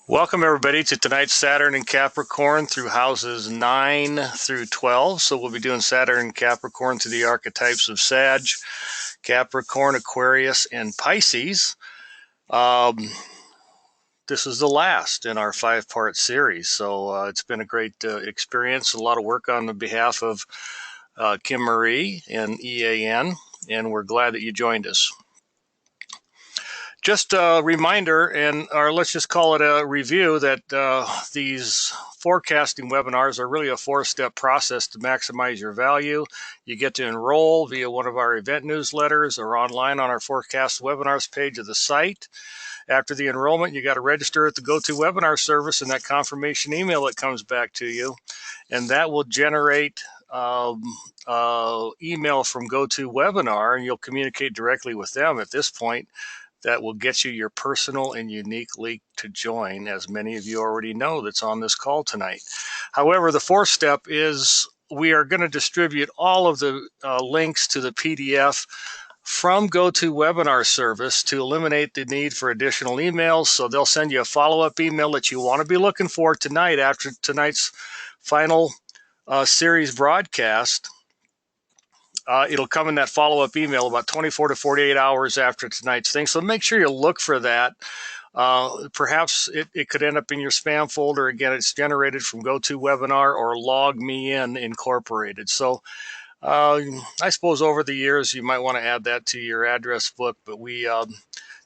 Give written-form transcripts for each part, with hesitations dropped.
Welcome everybody to tonight's Saturn and Capricorn through houses 9 through 12. So we'll be doing Saturn and Capricorn through the archetypes of Sag, Capricorn, Aquarius, and Pisces. This is the last in our 5-part series. So it's been a great experience, a lot of work on the behalf of Kim Marie and EAN, and we're glad that you joined us. Just a reminder, or let's just call it a review, that these forecasting webinars are really a 4-step process to maximize your value. You get to enroll via one of our event newsletters or online on our forecast webinars page of the site. After the enrollment, you got to register at the GoToWebinar service and that confirmation email that comes back to you, and that will generate email from GoToWebinar, and you'll communicate directly with them at this point. That will get you your personal and unique link to join, as many of you already know that's on this call tonight. However, the 4th step is we are going to distribute all of the links to the PDF from GoToWebinar service to eliminate the need for additional emails. So they'll send you a follow-up email that you want to be looking for tonight after tonight's final series broadcast. It'll come in that follow-up email about 24 to 48 hours after tonight's thing. So make sure you look for that. Perhaps it could end up in your spam folder. Again, it's generated from GoToWebinar or Log Me In Incorporated. So I suppose over the years you might want to add that to your address book, but we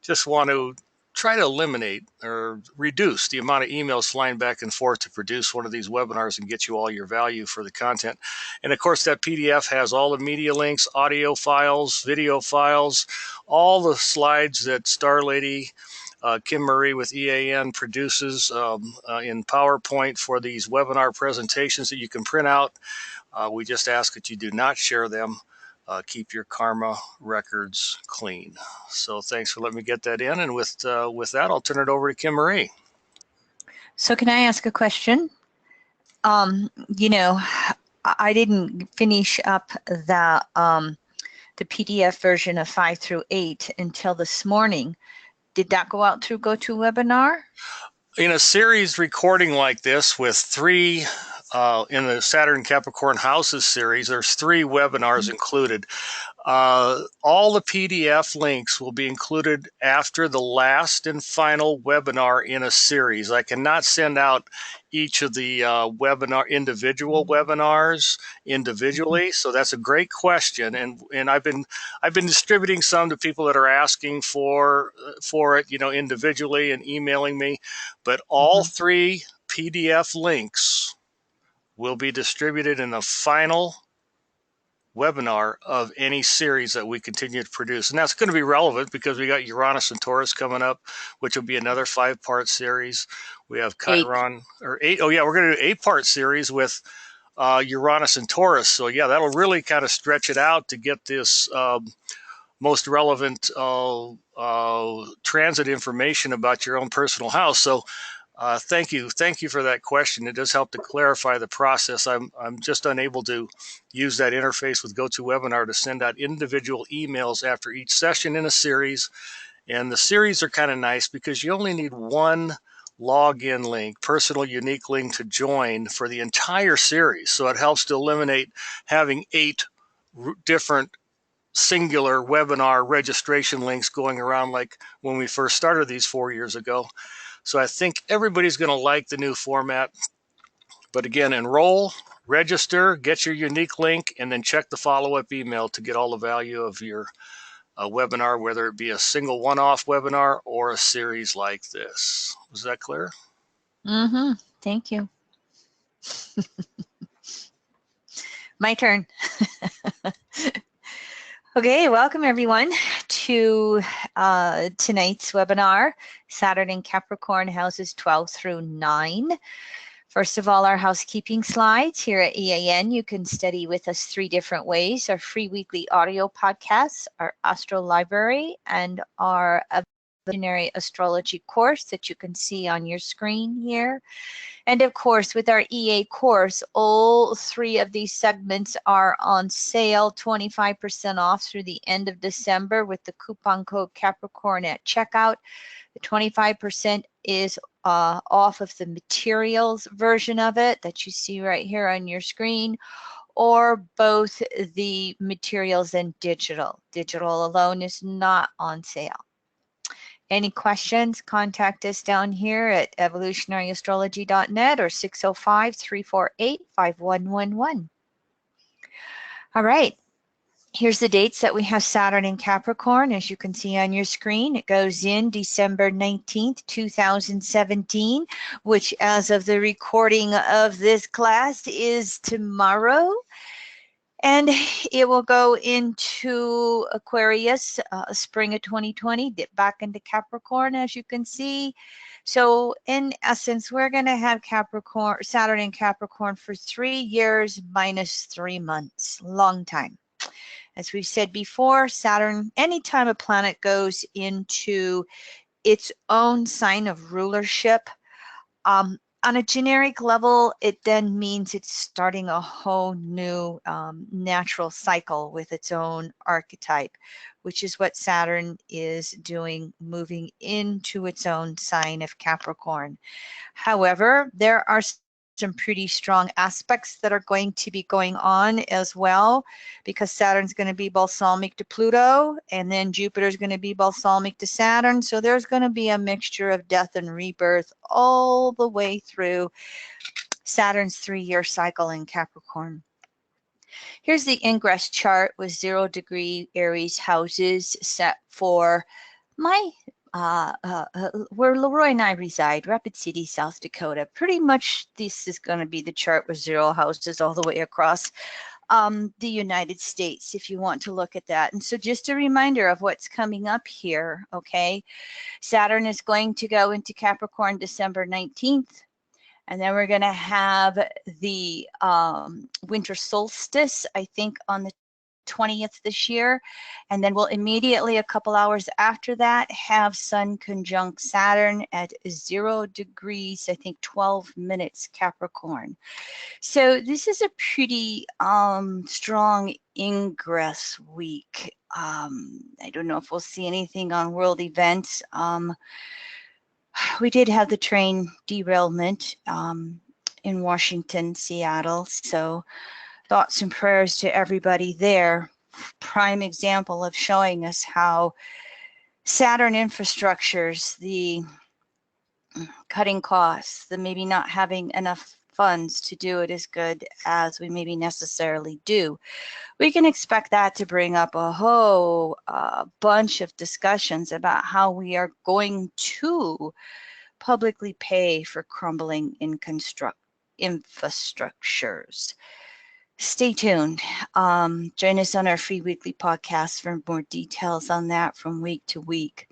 just want to try to eliminate or reduce the amount of emails flying back and forth to produce one of these webinars and get you all your value for the content. And of course, that PDF has all the media links, audio files, video files, all the slides that Star Lady Kim Marie with EAN produces in PowerPoint for these webinar presentations that you can print out. We just ask that you do not share them. Keep your karma records clean. So thanks for letting me get that in. And with that, I'll turn it over to Kim Marie. So can I ask a question? You know, I didn't finish up the PDF version of 5 through 8 until this morning. Did that go out through GoToWebinar? In a series recording like this with 3 in the Saturn Capricorn Houses series, there's 3 webinars included. All the PDF links will be included after the last and final webinar in a series. I cannot send out each of the individual webinars individually, so that's a great question. And I've been distributing some to people that are asking for it, individually and emailing me. But all 3 PDF links will be distributed in the final webinar of any series that we continue to produce. And that's going to be relevant because we got Uranus and Taurus coming up, which will be another 5-part series. We have Chiron, or 8. Oh yeah, we're going to do 8-part series with Uranus and Taurus. So yeah, that'll really kind of stretch it out to get this most relevant transit information about your own personal house. So thank you for that question. It does help to clarify the process. I'm just unable to use that interface with GoToWebinar to send out individual emails after each session in a series. And the series are kind of nice because you only need one login link, personal unique link to join for the entire series. So it helps to eliminate having 8 different singular webinar registration links going around like when we first started these 4 years ago. So I think everybody's going to like the new format. But again, enroll, register, get your unique link, and then check the follow-up email to get all the value of your webinar, whether it be a single one-off webinar or a series like this. Was that clear? Thank you. My turn. Okay, welcome everyone to tonight's webinar, Saturn in Capricorn, houses 12 through 9. First of all, our housekeeping slides. Here at EAN, you can study with us 3 different our free weekly audio podcasts, our astro library, and our Evolutionary Astrology course that you can see on your screen here. And of course, with our EA course, all 3 of these segments are on sale, 25% off through the end of December with the coupon code Capricorn at checkout. The 25% is off of the materials version of it that you see right here on your screen, or both the materials and digital. Digital alone is not on sale. Any questions, contact us down here at evolutionaryastrology.net or 605-348-5111. All right. Here's the dates that we have Saturn in Capricorn. As you can see on your screen, it goes in December 19th, 2017, which as of the recording of this class is tomorrow. And it will go into Aquarius, spring of 2020, dip back into Capricorn, as you can see. So in essence, we're going to have Saturn in Capricorn for 3 years minus 3 months. Long time. As we've said before, Saturn, anytime a planet goes into its own sign of rulership, on a generic level, it then means it's starting a whole new natural cycle with its own archetype, which is what Saturn is doing, moving into its own sign of Capricorn. However, there are some pretty strong aspects that are going to be going on as well, because Saturn's going to be balsamic to Pluto, and then Jupiter's going to be balsamic to Saturn. So there's going to be a mixture of death and rebirth all the way through Saturn's 3-year cycle in Capricorn. Here's the ingress chart with 0-degree Aries houses set for my where Leroy and I reside, Rapid City, South Dakota. Pretty much this is going to be the chart with 0 houses all the way across the United States, if you want to look at that. And so just a reminder of what's coming up here, okay? Saturn is going to go into Capricorn December 19th. And then we're going to have the winter solstice, I think, on the 20th this year, and then we'll immediately a couple hours after that have Sun conjunct Saturn at 0 degrees, I think 12 minutes Capricorn. So this is a pretty strong ingress week. I don't know if we'll see anything on world events. We did have the train derailment in Washington, Seattle, so thoughts and prayers to everybody there. Prime example of showing us how Saturn infrastructures, the cutting costs, the maybe not having enough funds to do it as good as we maybe necessarily do. We can expect that to bring up a whole bunch of discussions about how we are going to publicly pay for crumbling infrastructures. Stay tuned. Join us on our free weekly podcast for more details on that from week to week.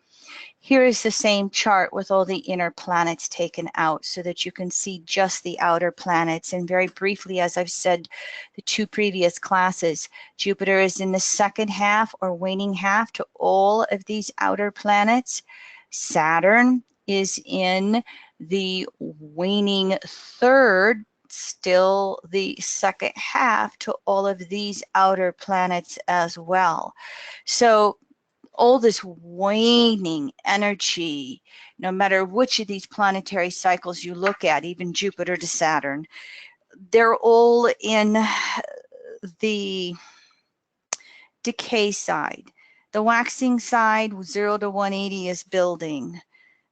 Here is the same chart with all the inner planets taken out so that you can see just the outer planets. And very briefly, as I've said the 2 previous classes, Jupiter is in the second half or waning half to all of these outer planets. Saturn is in the waning third, still the second half to all of these outer planets as well. So all this waning energy, no matter which of these planetary cycles you look at, even Jupiter to Saturn, they're all in the decay side. The waxing side, 0 to 180, is building.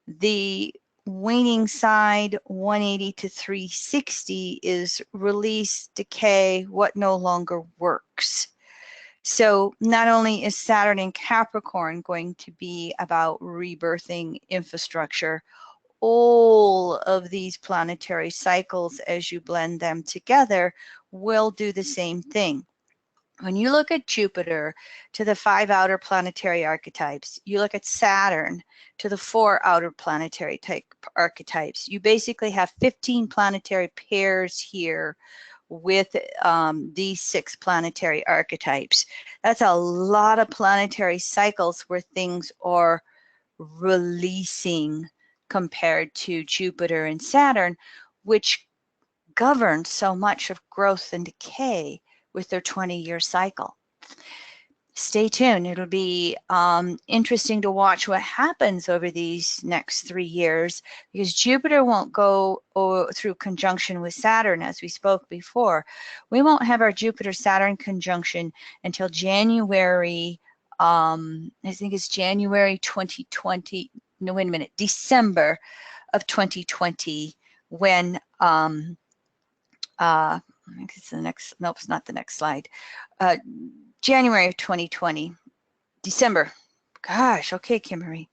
The waning side, 180 to 360, is release, decay, what no longer works. So not only is Saturn in Capricorn going to be about rebirthing infrastructure, all of these planetary cycles, as you blend them together, will do the same thing. When you look at Jupiter to the 5 outer planetary archetypes, you look at Saturn to the 4 outer planetary type archetypes, you basically have 15 planetary pairs here with these 6 planetary archetypes. That's a lot of planetary cycles where things are releasing compared to Jupiter and Saturn, which govern so much of growth and decay with their 20-year cycle. Stay tuned. It'll be interesting to watch what happens over these next 3 years, because Jupiter won't go through conjunction with Saturn, as we spoke before. We won't have our Jupiter-Saturn conjunction until January, I think it's January 2020, no, wait a minute, December of 2020, when, I think it's the next, nope, it's not the next slide. January of 2020, December. Gosh, okay, Kimberly.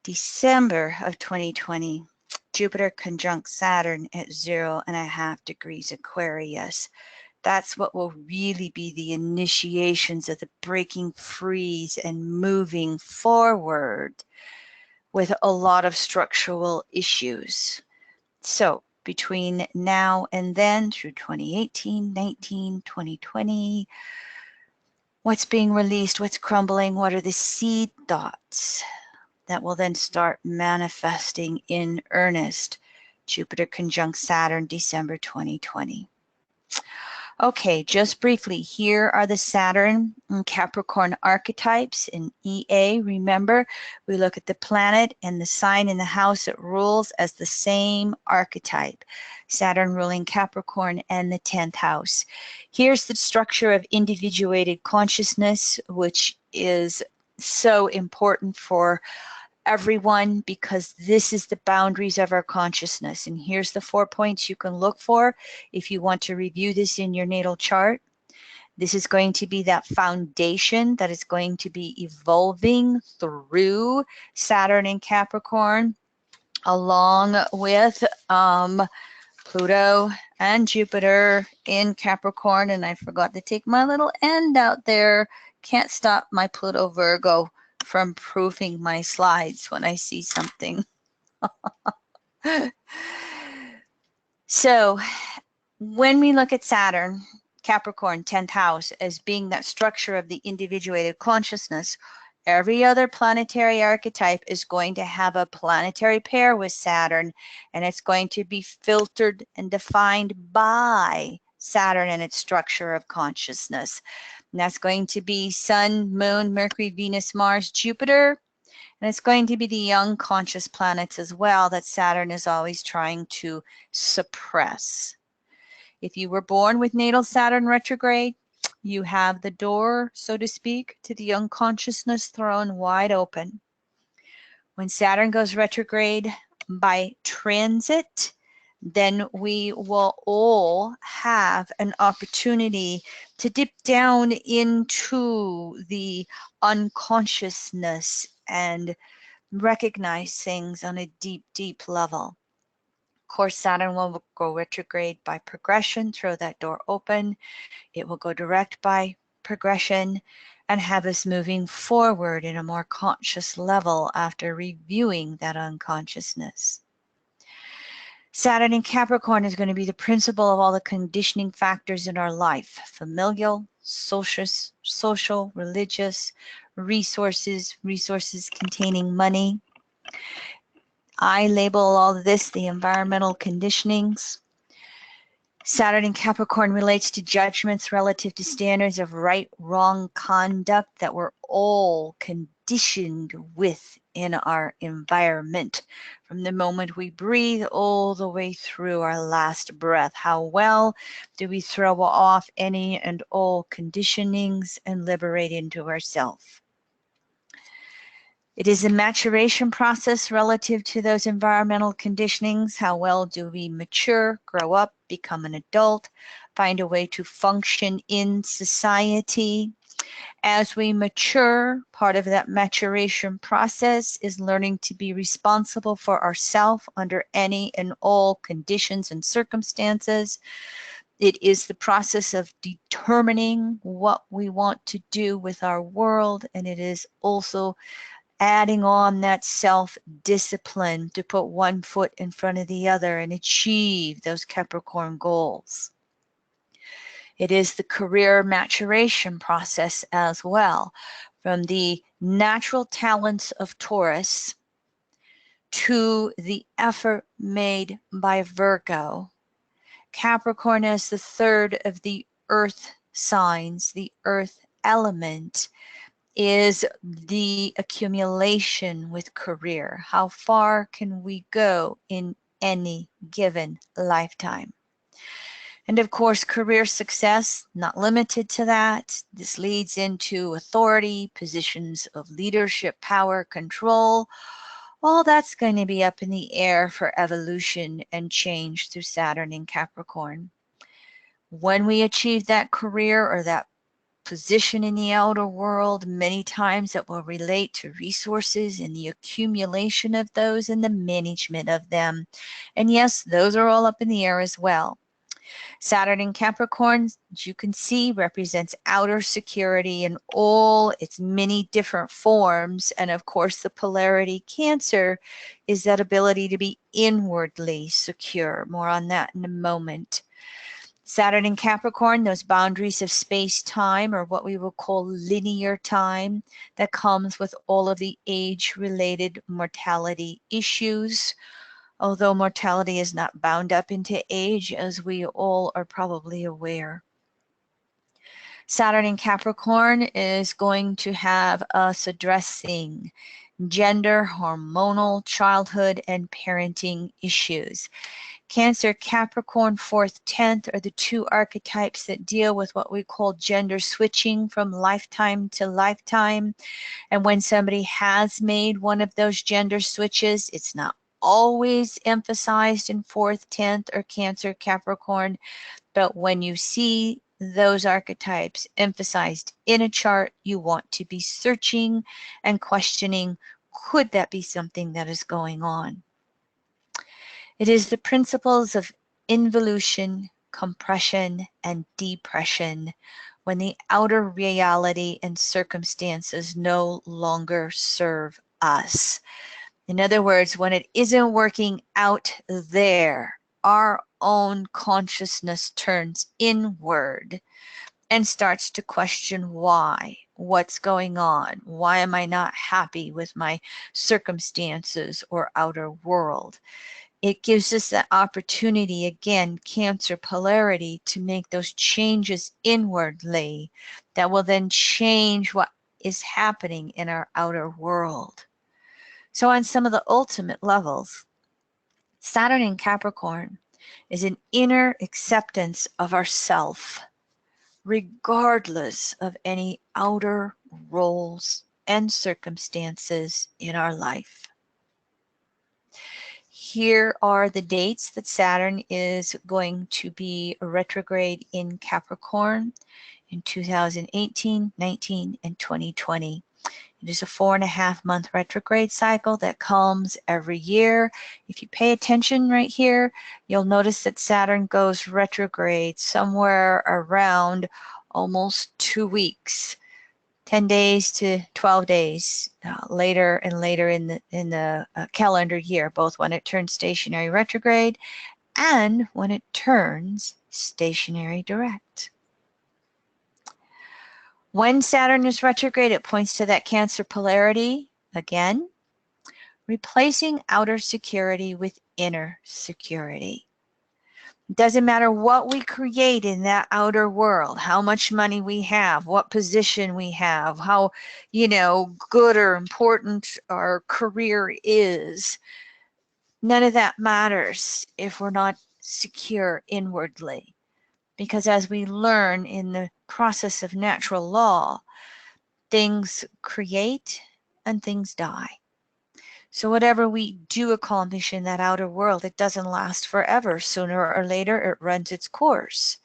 December of 2020, Jupiter conjunct Saturn at 0.5 degrees Aquarius. That's what will really be the initiations of the breaking free and moving forward with a lot of structural issues. So between now and then, through 2018, 19, 2020, what's being released, what's crumbling, what are the seed thoughts that will then start manifesting in earnest? Jupiter conjunct Saturn, December 2020. Okay, just briefly, here are the Saturn and Capricorn archetypes in EA. Remember, we look at the planet and the sign in the house it rules as the same archetype. Saturn ruling Capricorn and the 10th house. Here's the structure of individuated consciousness, which is so important for everyone, because this is the boundaries of our consciousness. And here's the 4 points you can look for if you want to review this in your natal chart. This is going to be that foundation that is going to be evolving through Saturn and Capricorn, along with Pluto and Jupiter in Capricorn. And I forgot to take my little end out there. Can't stop my Pluto Virgo from proofing my slides when I see something. So when we look at Saturn, Capricorn, 10th house, as being that structure of the individuated consciousness, every other planetary archetype is going to have a planetary pair with Saturn, and it's going to be filtered and defined by Saturn and its structure of consciousness. And that's going to be Sun, Moon, Mercury, Venus, Mars, Jupiter. And it's going to be the unconscious planets as well that Saturn is always trying to suppress. If you were born with natal Saturn retrograde, you have the door, so to speak, to the unconsciousness thrown wide open. When Saturn goes retrograde by transit, then we will all have an opportunity to dip down into the unconsciousness and recognize things on a deep, deep level. Of course, Saturn will go retrograde by progression, throw that door open. It will go direct by progression and have us moving forward in a more conscious level after reviewing that unconsciousness. Saturn in Capricorn is going to be the principle of all the conditioning factors in our life: familial, social, religious, resources containing money. I label all of this the environmental conditionings. Saturn in Capricorn relates to judgments relative to standards of right, wrong conduct that we're all conditioned with in our environment, from the moment we breathe all the way through our last breath. How well do we throw off any and all conditionings and liberate into ourselves? It is a maturation process relative to those environmental conditionings. How well do we mature, grow up, become an adult, find a way to function in society? As we mature, part of that maturation process is learning to be responsible for ourselves under any and all conditions and circumstances. It is the process of determining what we want to do with our world, and it is also adding on that self-discipline to put one foot in front of the other and achieve those Capricorn goals. It is the career maturation process as well, from the natural talents of Taurus to the effort made by Virgo. Capricorn as the third of the earth signs, the earth element, is the accumulation with career. How far can we go in any given lifetime? And of course, career success, not limited to that. This leads into authority, positions of leadership, power, control. All that's going to be up in the air for evolution and change through Saturn in Capricorn. When we achieve that career or that position in the outer world, many times it will relate to resources and the accumulation of those and the management of them. And yes, those are all up in the air as well. Saturn in Capricorn, as you can see, represents outer security in all its many different forms. And of course, the polarity Cancer is that ability to be inwardly secure. More on that in a moment. Saturn in Capricorn, those boundaries of space-time, or what we will call linear time, that comes with all of the age-related mortality issues. Although mortality is not bound up into age, as we all are probably aware. Saturn in Capricorn is going to have us addressing gender, hormonal, childhood, and parenting issues. Cancer, Capricorn, 4th, 10th are the two archetypes that deal with what we call gender switching from lifetime to lifetime. And when somebody has made one of those gender switches, it's not always emphasized in 4th, 10th, or Cancer, Capricorn. But when you see those archetypes emphasized in a chart, you want to be searching and questioning, could that be something that is going on? It is the principles of involution, compression, and depression when the outer reality and circumstances no longer serve us. In other words, when it isn't working out there, our own consciousness turns inward and starts to question why, what's going on, why am I not happy with my circumstances or outer world. It gives us the opportunity, again, Cancer polarity, to make those changes inwardly that will then change what is happening in our outer world. So on some of the ultimate levels, Saturn in Capricorn is an inner acceptance of ourself, regardless of any outer roles and circumstances in our life. Here are the dates that Saturn is going to be retrograde in Capricorn in 2018, 19, and 2020. It is a 4.5 month retrograde cycle that comes every year. If you pay attention right here, you'll notice that Saturn goes retrograde somewhere around almost 2 weeks, 10 days to 12 days later and later in the calendar year, both when it turns stationary retrograde and when it turns stationary direct. When Saturn is retrograde, it points to that Cancer polarity again, replacing outer security with inner security. It doesn't matter what we create in that outer world, how much money we have, what position we have, how, good or important our career is. None of that matters if we're not secure inwardly. Because as we learn in the process of natural law, things create and things die. So whatever we do accomplish in that outer world, it doesn't last forever. Sooner or later, it runs its course.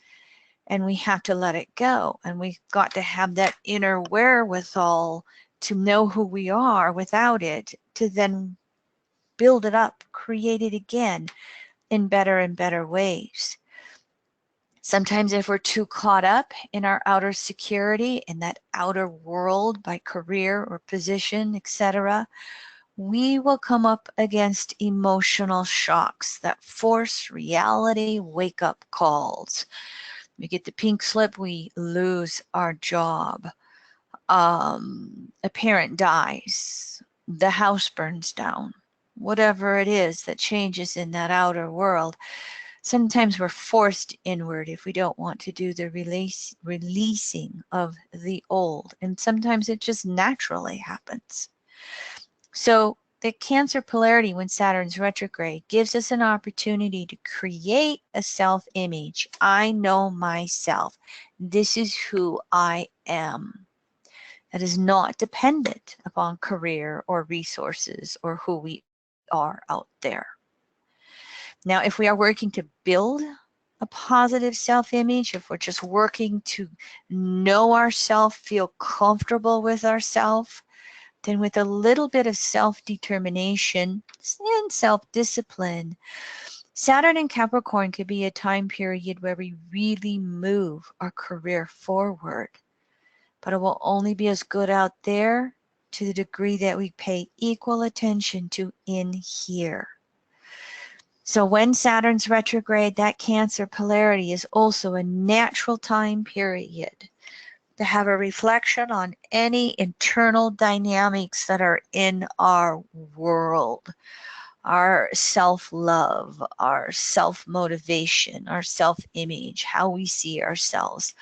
And we have to let it go. And we've got to have that inner wherewithal to know who we are without it, to then build it up, create it again in better and better ways. Sometimes if we're too caught up in our outer security, in that outer world by career or position, etc., we will come up against emotional shocks that force reality wake-up calls. We get the pink slip, we lose our job. a parent dies, the house burns down, whatever it is that changes in that outer world. Sometimes we're forced inward if we don't want to do the releasing of the old, and sometimes it just naturally happens. So the Cancer polarity, when Saturn's retrograde, gives us an opportunity to create a self-image. I know myself. This is who I am. That is not dependent upon career or resources or who we are out there. Now, if we are working to build a positive self-image, if we're just working to know ourselves, feel comfortable with ourselves, then with a little bit of self-determination and self-discipline, Saturn in Capricorn could be a time period where we really move our career forward. But it will only be as good out there to the degree that we pay equal attention to in here. So when Saturn's retrograde, that Cancer polarity is also a natural time period to have a reflection on any internal dynamics that are in our world. Our self-love, our self-motivation, our self-image, how we see ourselves.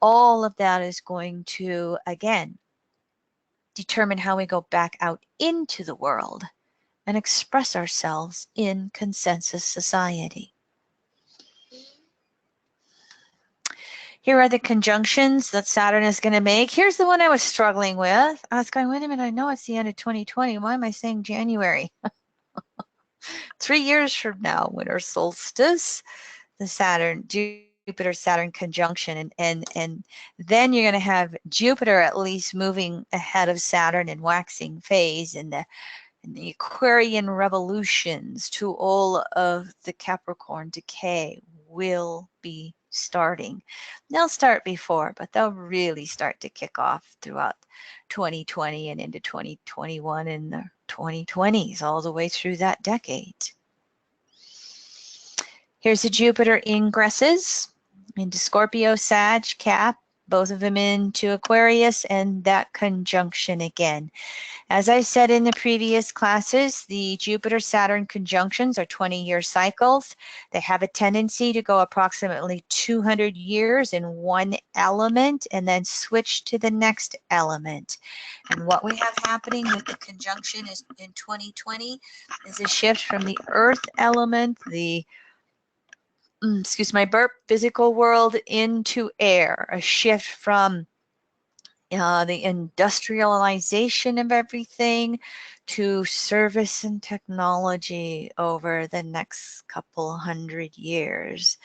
All of that is going to, again, determine how we go back out into the world and express ourselves in consensus society. Here are the conjunctions that Saturn is going to make. Here's the one I was struggling with. I was going, wait a minute, I know it's the end of 2020. Why am I saying January? 3 years from now, winter solstice, the Jupiter-Saturn conjunction, and then you're going to have Jupiter at least moving ahead of Saturn in waxing phase, and the Aquarian revolutions to all of the Capricorn decay will be starting. They'll start before, but they'll really start to kick off throughout 2020 and into 2021 and the 2020s, all the way through that decade. Here's the Jupiter ingresses into Scorpio, Sag, Cap, both of them into Aquarius, and that conjunction again. As I said in the previous classes, the Jupiter-Saturn conjunctions are 20-year cycles. They have a tendency to go approximately 200 years in one element and then switch to the next element. And what we have happening with the conjunction is in 2020 is a shift from the Earth element, the physical world into air, a shift from the industrialization of everything to service and technology over the next couple hundred years.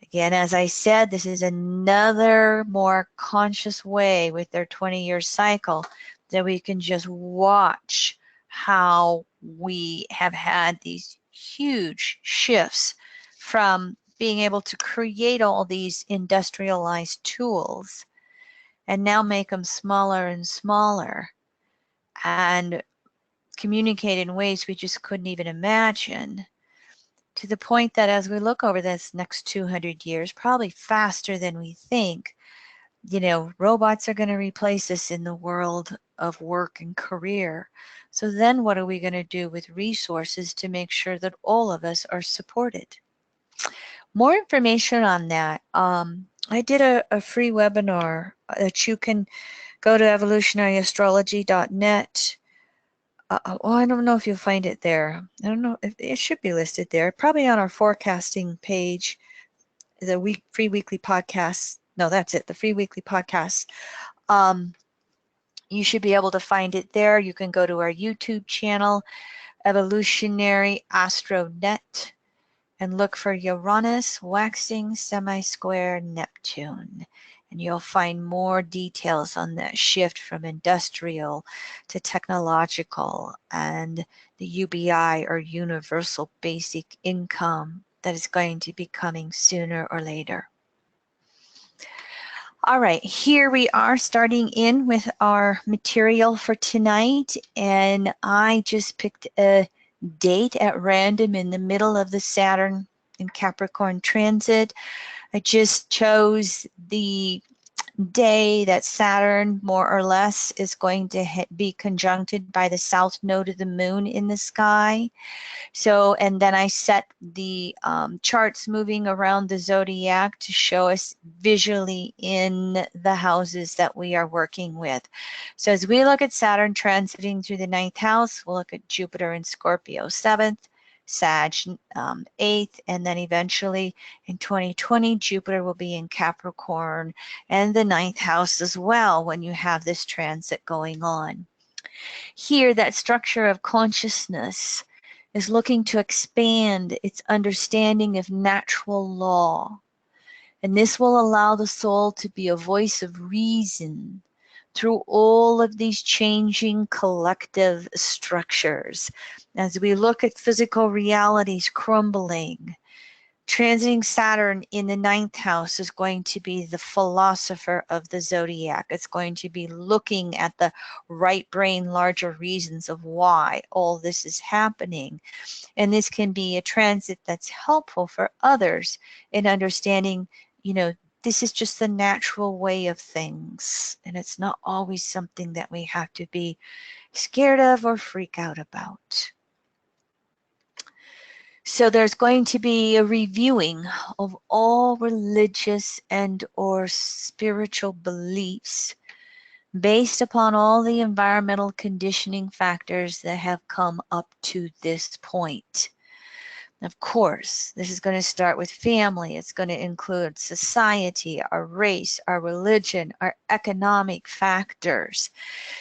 Again, as I said, this is another more conscious way with their 20-year cycle that we can just watch how we have had these huge shifts from being able to create all these industrialized tools and now make them smaller and smaller and communicate in ways we just couldn't even imagine, to the point that as we look over this next 200 years, probably faster than we think, robots are going to replace us in the world of work and career. So then what are we going to do with resources to make sure that all of us are supported? More information on that. I did a free webinar that you can go to evolutionaryastrology.net. I don't know if you'll find it there. I don't know if it should be listed there. Probably on our forecasting page, the free weekly podcast. No, that's it. The free weekly podcast. You should be able to find it there. You can go to our YouTube channel, Evolutionary Astronet, and look for Uranus waxing semi-square Neptune. And you'll find more details on that shift from industrial to technological and the UBI, or Universal Basic Income, that is going to be coming sooner or later. All right, here we are starting in with our material for tonight, and I just picked a date at random in the middle of the Saturn and Capricorn transit. I just chose the day that Saturn, more or less, is going to be conjuncted by the south node of the moon in the sky. So, and then I set the charts moving around the zodiac to show us visually in the houses that we are working with. So as we look at Saturn transiting through the 9th house, we'll look at Jupiter in Scorpio 7th, Sag 8th, and then eventually in 2020, Jupiter will be in Capricorn and the 9th house as well when you have this transit going on. Here, that structure of consciousness is looking to expand its understanding of natural law. And this will allow the soul to be a voice of reason through all of these changing collective structures. As we look at physical realities crumbling, transiting Saturn in the 9th house is going to be the philosopher of the zodiac. It's going to be looking at the right brain, larger reasons of why all this is happening. And this can be a transit that's helpful for others in understanding, this is just the natural way of things. And it's not always something that we have to be scared of or freak out about. So there's going to be a reviewing of all religious and or spiritual beliefs based upon all the environmental conditioning factors that have come up to this point. Of course, this is going to start with family. It's going to include society, our race, our religion, our economic factors.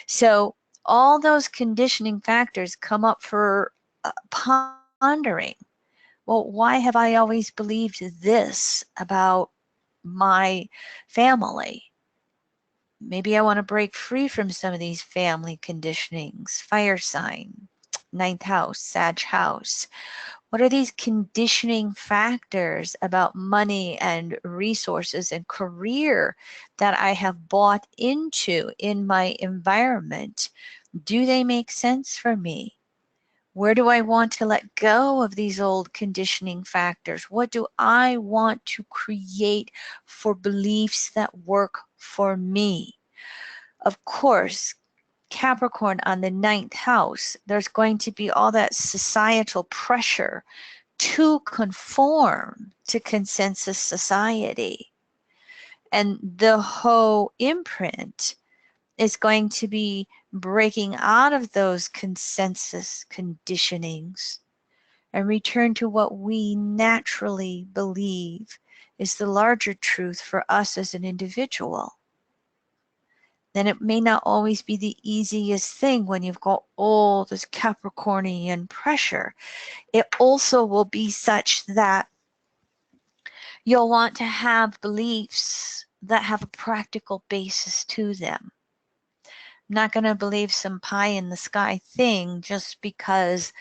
So all those conditioning factors come up for pondering. Well, why have I always believed this about my family? Maybe I want to break free from some of these family conditionings. Fire sign, 9th house, Sag house. What are these conditioning factors about money and resources and career that I have bought into in my environment? Do they make sense for me? Where do I want to let go of these old conditioning factors? What do I want to create for beliefs that work for me? Of course, Capricorn on the 9th house, there's going to be all that societal pressure to conform to consensus society. And the whole imprint is going to be breaking out of those consensus conditionings and return to what we naturally believe is the larger truth for us as an individual. Then it may not always be the easiest thing when you've got all this Capricornian pressure. It also will be such that you'll want to have beliefs that have a practical basis to them. I'm not going to believe some pie in the sky thing just because,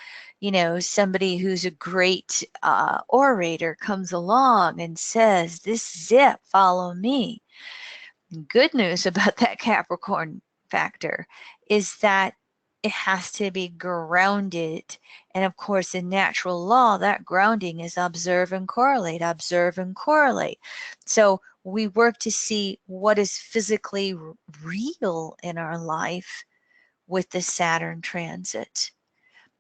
somebody who's a great orator comes along and says, this is it, follow me. Good news about that Capricorn factor is that it has to be grounded. And of course, in natural law, that grounding is observe and correlate, observe and correlate. So we work to see what is physically real in our life with the Saturn transit.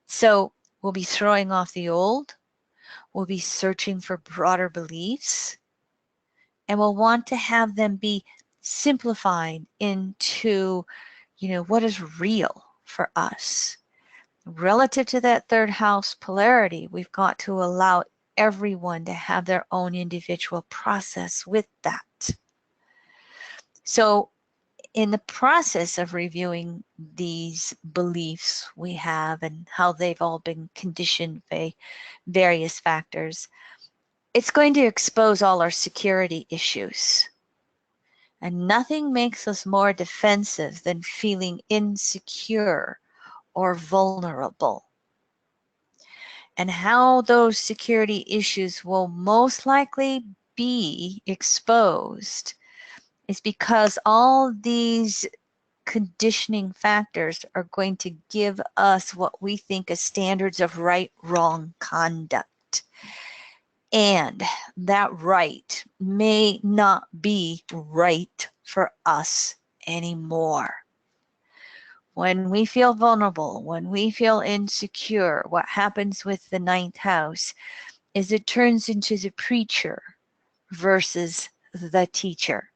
So we'll be throwing off the old. We'll be searching for broader beliefs. And we'll want to have them be simplified into, what is real for us. Relative to that 3rd house polarity, we've got to allow everyone to have their own individual process with that. So in the process of reviewing these beliefs we have and how they've all been conditioned by various factors, it's going to expose all our security issues. And nothing makes us more defensive than feeling insecure or vulnerable. And how those security issues will most likely be exposed is because all these conditioning factors are going to give us what we think as standards of right, wrong conduct. And that right may not be right for us anymore. When we feel vulnerable, when we feel insecure, what happens with the ninth house is it turns into the preacher versus the teacher.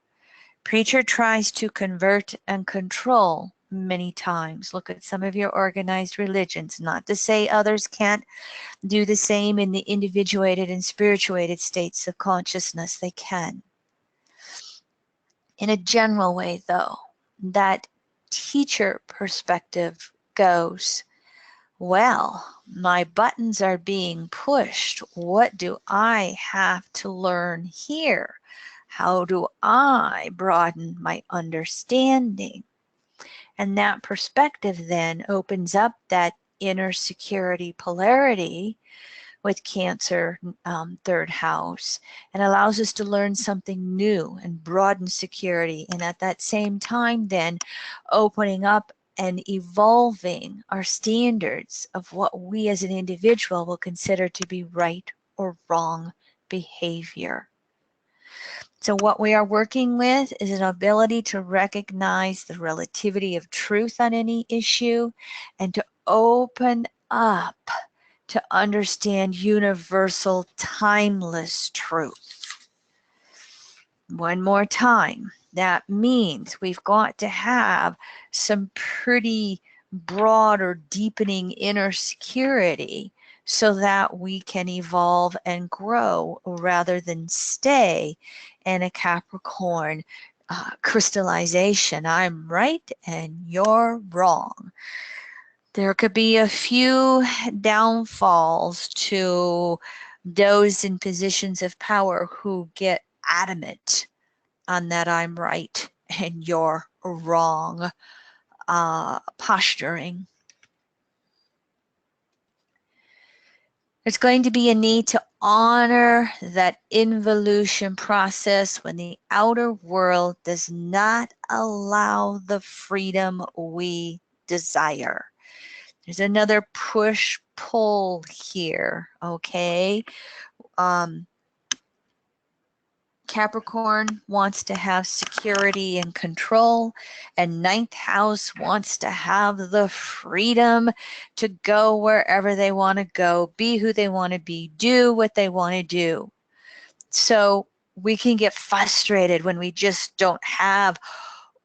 Preacher tries to convert and control many times. Look at some of your organized religions. Not to say others can't do the same in the individuated and spirituated states of consciousness. They can. In a general way, though, that teacher perspective goes, well, my buttons are being pushed. What do I have to learn here? How do I broaden my understanding? And that perspective then opens up that inner security polarity with Cancer, third house, and allows us to learn something new and broaden security. And at that same time, then opening up and evolving our standards of what we as an individual will consider to be right or wrong behavior. So what we are working with is an ability to recognize the relativity of truth on any issue and to open up to understand universal, timeless truth. One more time, that means we've got to have some pretty broad or deepening inner security so that we can evolve and grow rather than stay in a Capricorn crystallization. I'm right and you're wrong. There could be a few downfalls to those in positions of power who get adamant on that I'm right and you're wrong posturing. There's going to be a need to honor that involution process when the outer world does not allow the freedom we desire. There's another push-pull here, okay? Capricorn wants to have security and control, and ninth house wants to have the freedom to go wherever they want to go, be who they want to be, do what they want to do. So we can get frustrated when we just don't have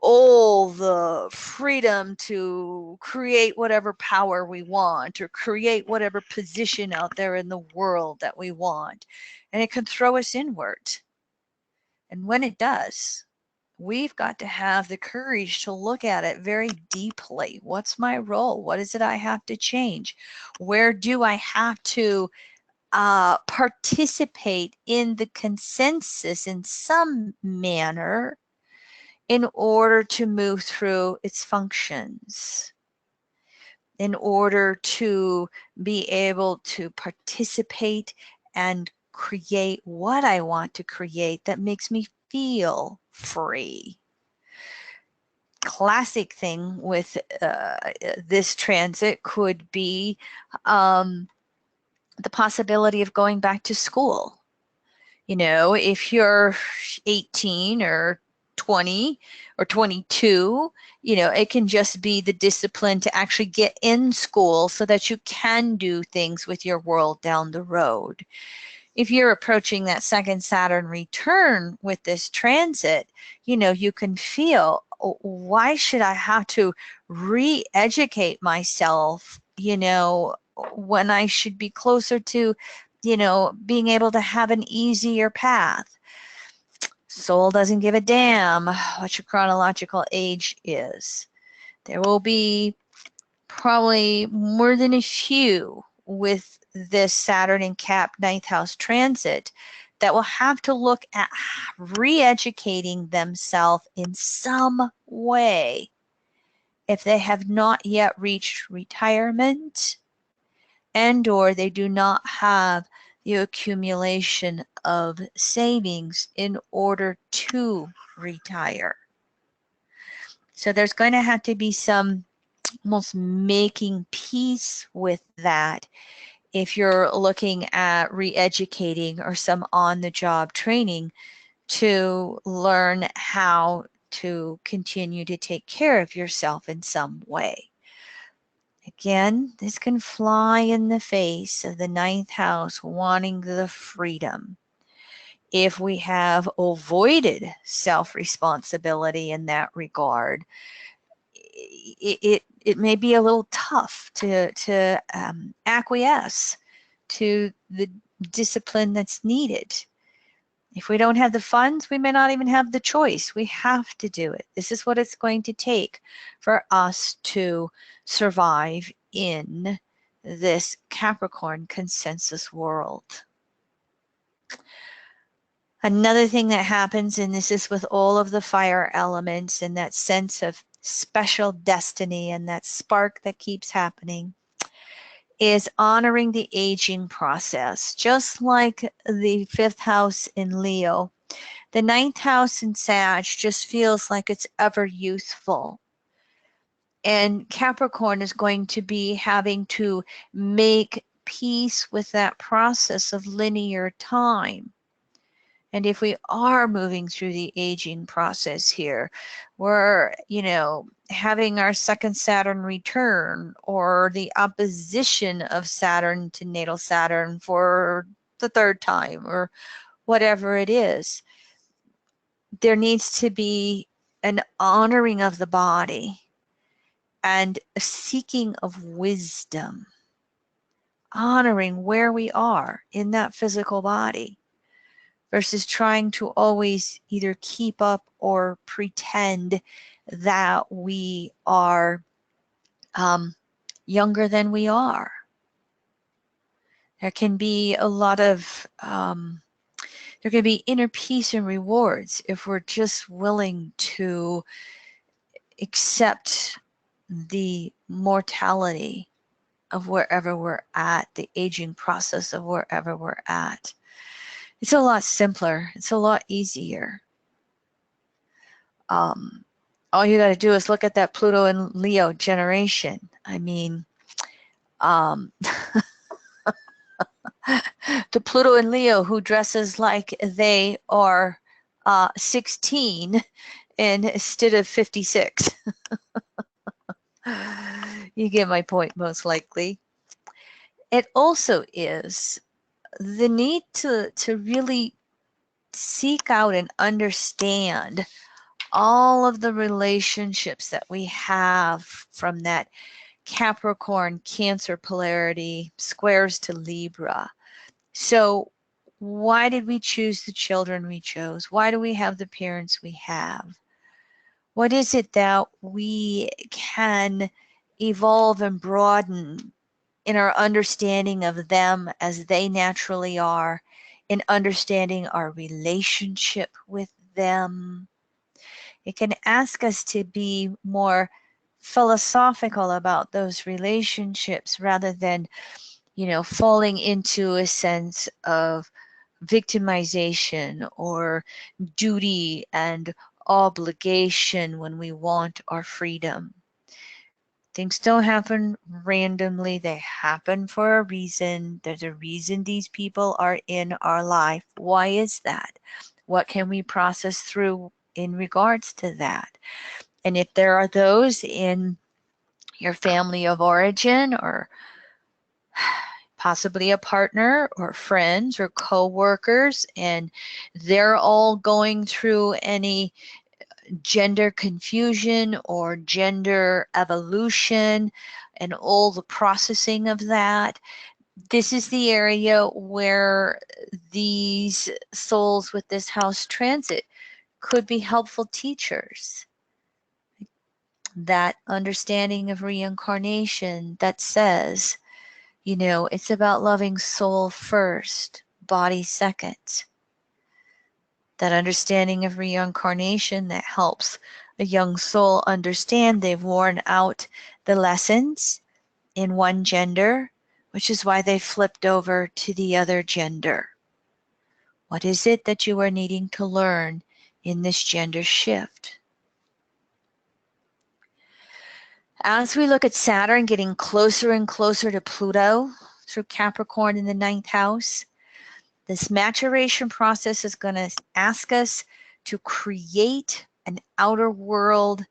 all the freedom to create whatever power we want or create whatever position out there in the world that we want. And it can throw us inward. And when it does, we've got to have the courage to look at it very deeply. What's my role? What is it I have to change? Where do I have to participate in the consensus in some manner in order to move through its functions, in order to be able to participate and create what I want to create that makes me feel free. Classic thing with this transit could be the possibility of going back to school. You know, if you're 18 or 20 or 22, you know, it can just be the discipline to actually get in school so that you can do things with your world down the road. If you're approaching that second Saturn return with this transit, you know, you can feel, why should I have to re-educate myself, you know, when I should be closer to, you know, being able to have an easier path? Soul doesn't give a damn what your chronological age is. There will be probably more than a few with this Saturn in Cap ninth house transit that will have to look at re-educating themselves in some way if they have not yet reached retirement and or they do not have the accumulation of savings in order to retire. So there's going to have to be some almost making peace with that if you're looking at re-educating or some on-the-job training to learn how to continue to take care of yourself in some way. Again, this can fly in the face of the 9th house wanting the freedom. If we have avoided self-responsibility in that regard, it may be a little tough to acquiesce to the discipline that's needed. If we don't have the funds, we may not even have the choice. We have to do it. This is what it's going to take for us to survive in this Capricorn consensus world. Another thing that happens, and this is with all of the fire elements and that sense of special destiny and that spark that keeps happening, is honoring the aging process. Just like the 5th house in Leo, the 9th house in Sag just feels like it's ever youthful. And Capricorn is going to be having to make peace with that process of linear time. And if we are moving through the aging process here, we're, having our second Saturn return, or the opposition of Saturn to natal Saturn for the 3rd time, or whatever it is. There needs to be an honoring of the body and a seeking of wisdom, honoring where we are in that physical body, versus trying to always either keep up or pretend that we are younger than we are. There can be a lot of, there can be inner peace and rewards if we're just willing to accept the mortality of wherever we're at, the aging process of wherever we're at. It's a lot simpler. It's a lot easier. All you got to do is look at that Pluto and Leo generation. I mean, the Pluto and Leo who dresses like they are 16 instead of 56. You get my point, most likely. It also is the need to really seek out and understand all of the relationships that we have from that Capricorn Cancer polarity squares to Libra. So why did we choose the children we chose? Why do we have the parents we have? What is it that we can evolve and broaden in our understanding of them as they naturally are, in understanding our relationship with them? It can ask us to be more philosophical about those relationships rather than, falling into a sense of victimization or duty and obligation when we want our freedom. Things don't happen randomly. They happen for a reason. There's a reason these people are in our life. Why is that? What can we process through in regards to that? And if there are those in your family of origin, or possibly a partner or friends or co-workers, and they're all going through any gender confusion or gender evolution and all the processing of that, this is the area where these souls with this house transit could be helpful teachers. That understanding of reincarnation that says, it's about loving soul first, body second. That understanding of reincarnation that helps a young soul understand they've worn out the lessons in one gender, which is why they flipped over to the other gender. What is it that you are needing to learn in this gender shift? As we look at Saturn getting closer and closer to Pluto through Capricorn in the 9th house, this maturation process is going to ask us to create an outer world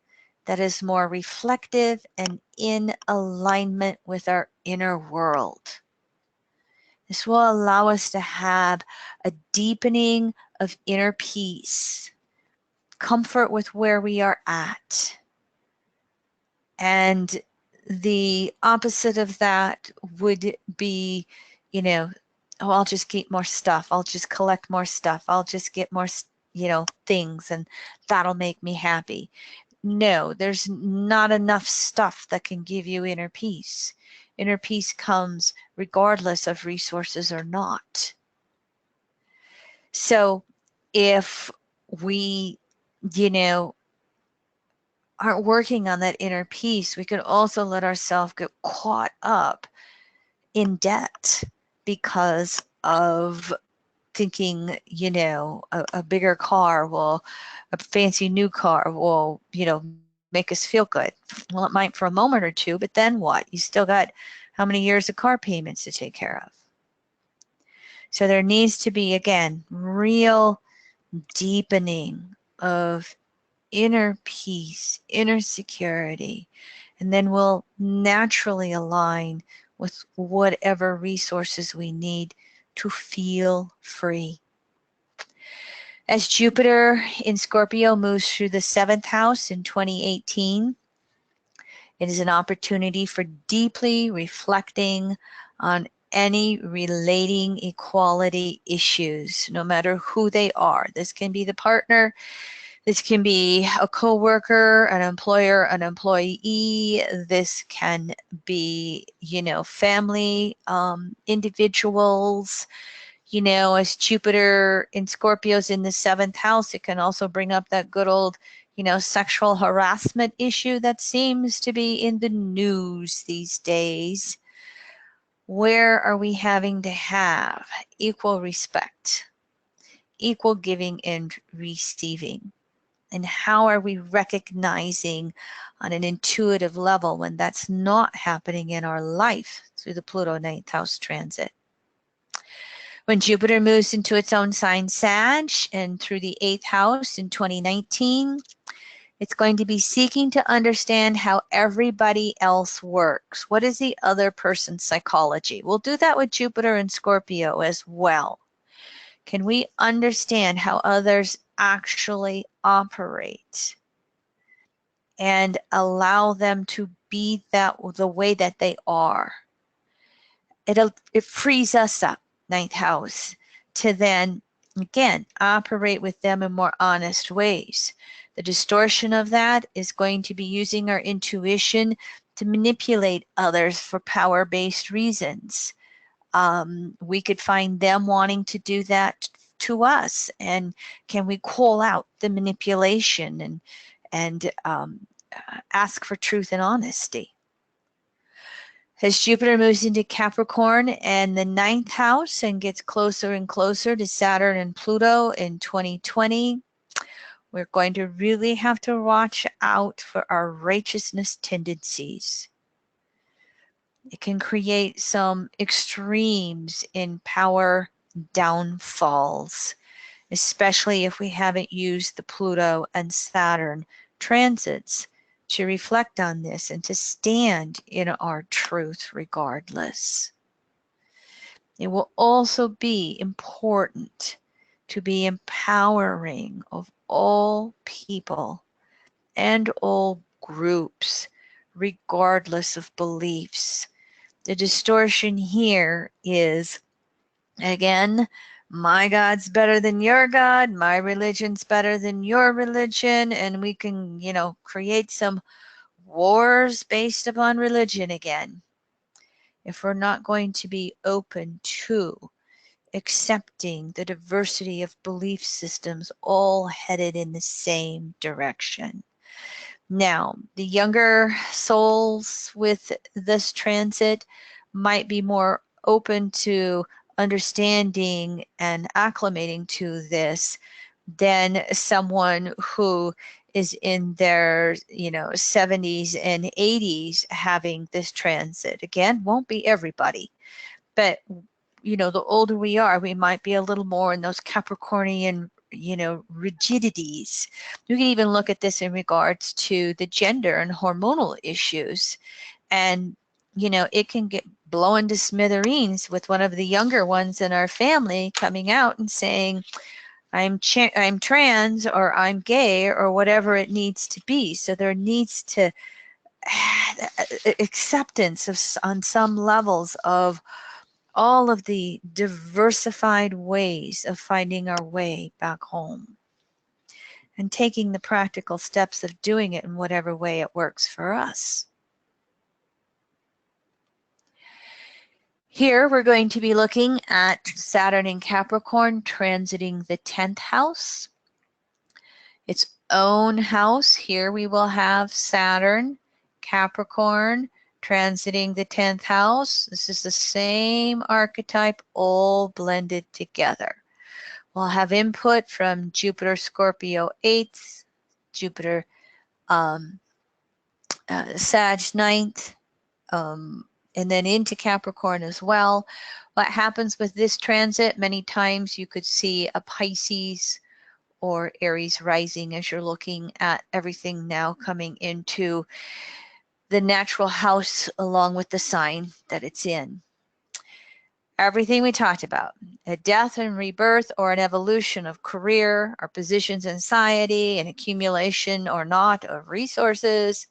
that is more reflective and in alignment with our inner world. This will allow us to have a deepening of inner peace, comfort with where we are at. And the opposite of that would be, oh, I'll just keep more stuff. I'll just collect more stuff. I'll just get more, things, and that'll make me happy. No, there's not enough stuff that can give you inner peace. Inner peace comes regardless of resources or not. So if we, aren't working on that inner peace, we could also let ourselves get caught up in debt because of thinking, a bigger car will, a fancy new car will, make us feel good. Well, it might for a moment or two, but then what? You still got how many years of car payments to take care of? So there needs to be, again, real deepening of inner peace, inner security, and then we'll naturally align with whatever resources we need to feel free. As Jupiter in Scorpio moves through the 7th house in 2018, it is an opportunity for deeply reflecting on any relating equality issues, no matter who they are. This can be the partner, this can be a coworker, an employer, an employee. This can be, family, individuals. As Jupiter in Scorpio's in the 7th house, it can also bring up that good old, sexual harassment issue that seems to be in the news these days. Where are we having to have equal respect, equal giving and receiving? And how are we recognizing on an intuitive level when that's not happening in our life through the Pluto 9th house transit? When Jupiter moves into its own sign, Sag, and through the 8th house in 2019, it's going to be seeking to understand how everybody else works. What is the other person's psychology? We'll do that with Jupiter and Scorpio as well. Can we understand how others actually operate and allow them to be the way that they are? It frees us up, 9th house, to then, again, operate with them in more honest ways. The distortion of that is going to be using our intuition to manipulate others for power-based reasons. We could find them wanting to do that to us, and can we call out the manipulation and ask for truth and honesty? As Jupiter moves into Capricorn and the 9th house and gets closer and closer to Saturn and Pluto in 2020, we're going to really have to watch out for our righteousness tendencies. It can create some extremes in power downfalls, especially if we haven't used the Pluto and Saturn transits to reflect on this and to stand in our truth regardless. It will also be important to be empowering of all people and all groups, regardless of beliefs. The distortion here is, again, my God's better than your God, my religion's better than your religion, and we can, create some wars based upon religion again. If we're not going to be open to accepting the diversity of belief systems all headed in the same direction. Now, the younger souls with this transit might be more open to understanding and acclimating to this than someone who is in their 70s and 80s having this transit. Again, won't be everybody, but the older we are, we might be a little more in those Capricornian rigidities. You can even look at this in regards to the gender and hormonal issues. And, it can get blown to smithereens with one of the younger ones in our family coming out and saying, I'm trans, or I'm gay, or whatever it needs to be. So there needs to acceptance on some levels of all of the diversified ways of finding our way back home and taking the practical steps of doing it in whatever way it works for us. Here we're going to be looking at Saturn in Capricorn transiting the 10th house. Its own house. Here we will have Saturn, Capricorn, transiting the 10th house. This is the same archetype all blended together. We'll have input from Jupiter, Scorpio 8th, Jupiter, Sag 9th, and then into Capricorn as well. What happens with this transit, many times you could see a Pisces or Aries rising as you're looking at everything now coming into the natural house along with the sign that it's in. Everything we talked about, a death and rebirth or an evolution of career, our positions in society, an accumulation or not of resources,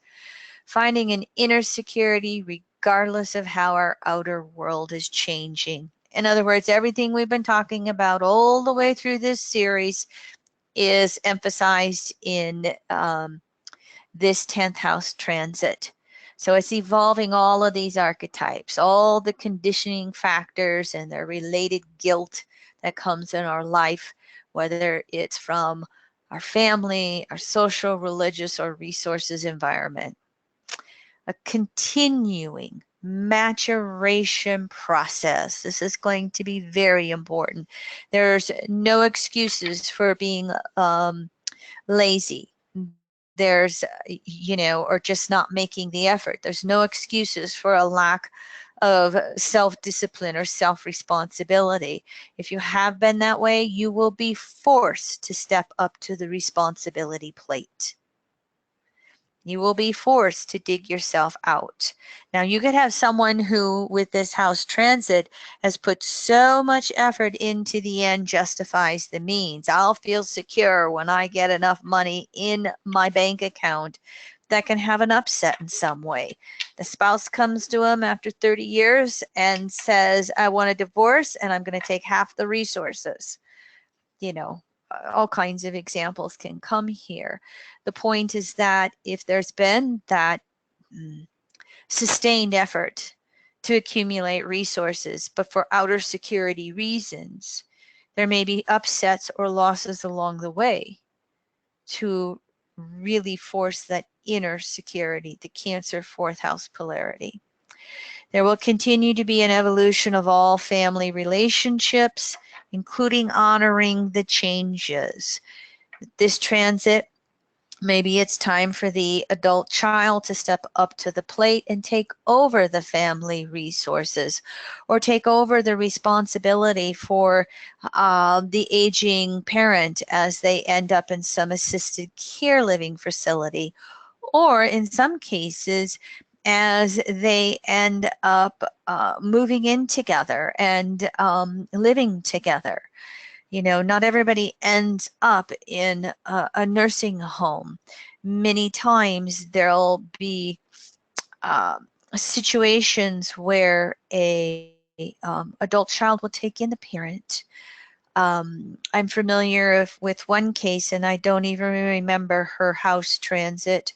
finding an inner security regardless of how our outer world is changing. In other words, everything we've been talking about all the way through this series is emphasized in this 10th house transit. So it's evolving all of these archetypes, all the conditioning factors and their related guilt that comes in our life, whether it's from our family, our social, religious, or resources environment. A continuing maturation process. This is going to be very important. There's no excuses for being lazy. There's, or just not making the effort. There's no excuses for a lack of self-discipline or self-responsibility. If you have been that way, you will be forced to step up to the responsibility plate. You will be forced to dig yourself out. Now, you could have someone who, with this house transit, has put so much effort into the end justifies the means. I'll feel secure when I get enough money in my bank account. That can have an upset in some way. The spouse comes to him after 30 years and says, I want a divorce and I'm going to take half the resources. All kinds of examples can come here. The point is that if there's been that sustained effort to accumulate resources, but for outer security reasons, there may be upsets or losses along the way to really force that inner security, the Cancer 4th house polarity. There will continue to be an evolution of all family relationships, including honoring the changes. This transit, maybe it's time for the adult child to step up to the plate and take over the family resources, or take over the responsibility for the aging parent as they end up in some assisted care living facility, or in some cases, as they end up moving in together and living together. Not everybody ends up in a nursing home. Many times there'll be situations where a adult child will take in the parent. I'm familiar with one case, and I don't even remember her house transit.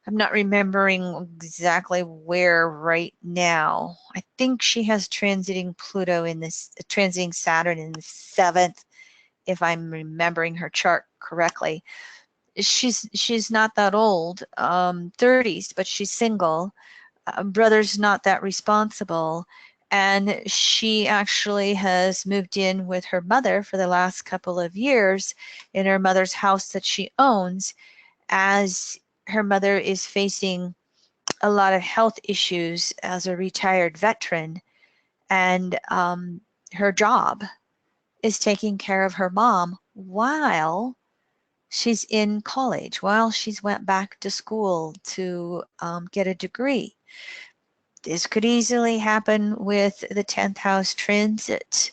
I'm not remembering exactly where right now. I think she has transiting Pluto in this, transiting Saturn in the 7th, if I'm remembering her chart correctly. She's not that old, 30s, but she's single. Brother's not that responsible. And she actually has moved in with her mother for the last couple of years in her mother's house that she owns, as her mother is facing a lot of health issues as a retired veteran, and her job is taking care of her mom while she's in college, while she's went back to school to get a degree. This could easily happen with the 10th house transit.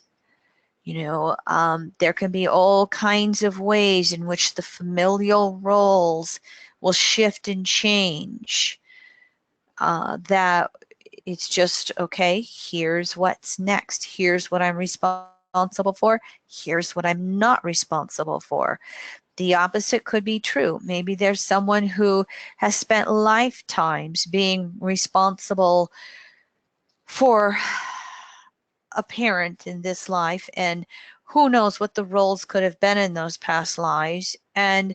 There can be all kinds of ways in which the familial roles will shift and change. That it's just, okay, here's what's next. Here's what I'm responsible for. Here's what I'm not responsible for. The opposite could be true. Maybe there's someone who has spent lifetimes being responsible for a parent in this life, and who knows what the roles could have been in those past lives, and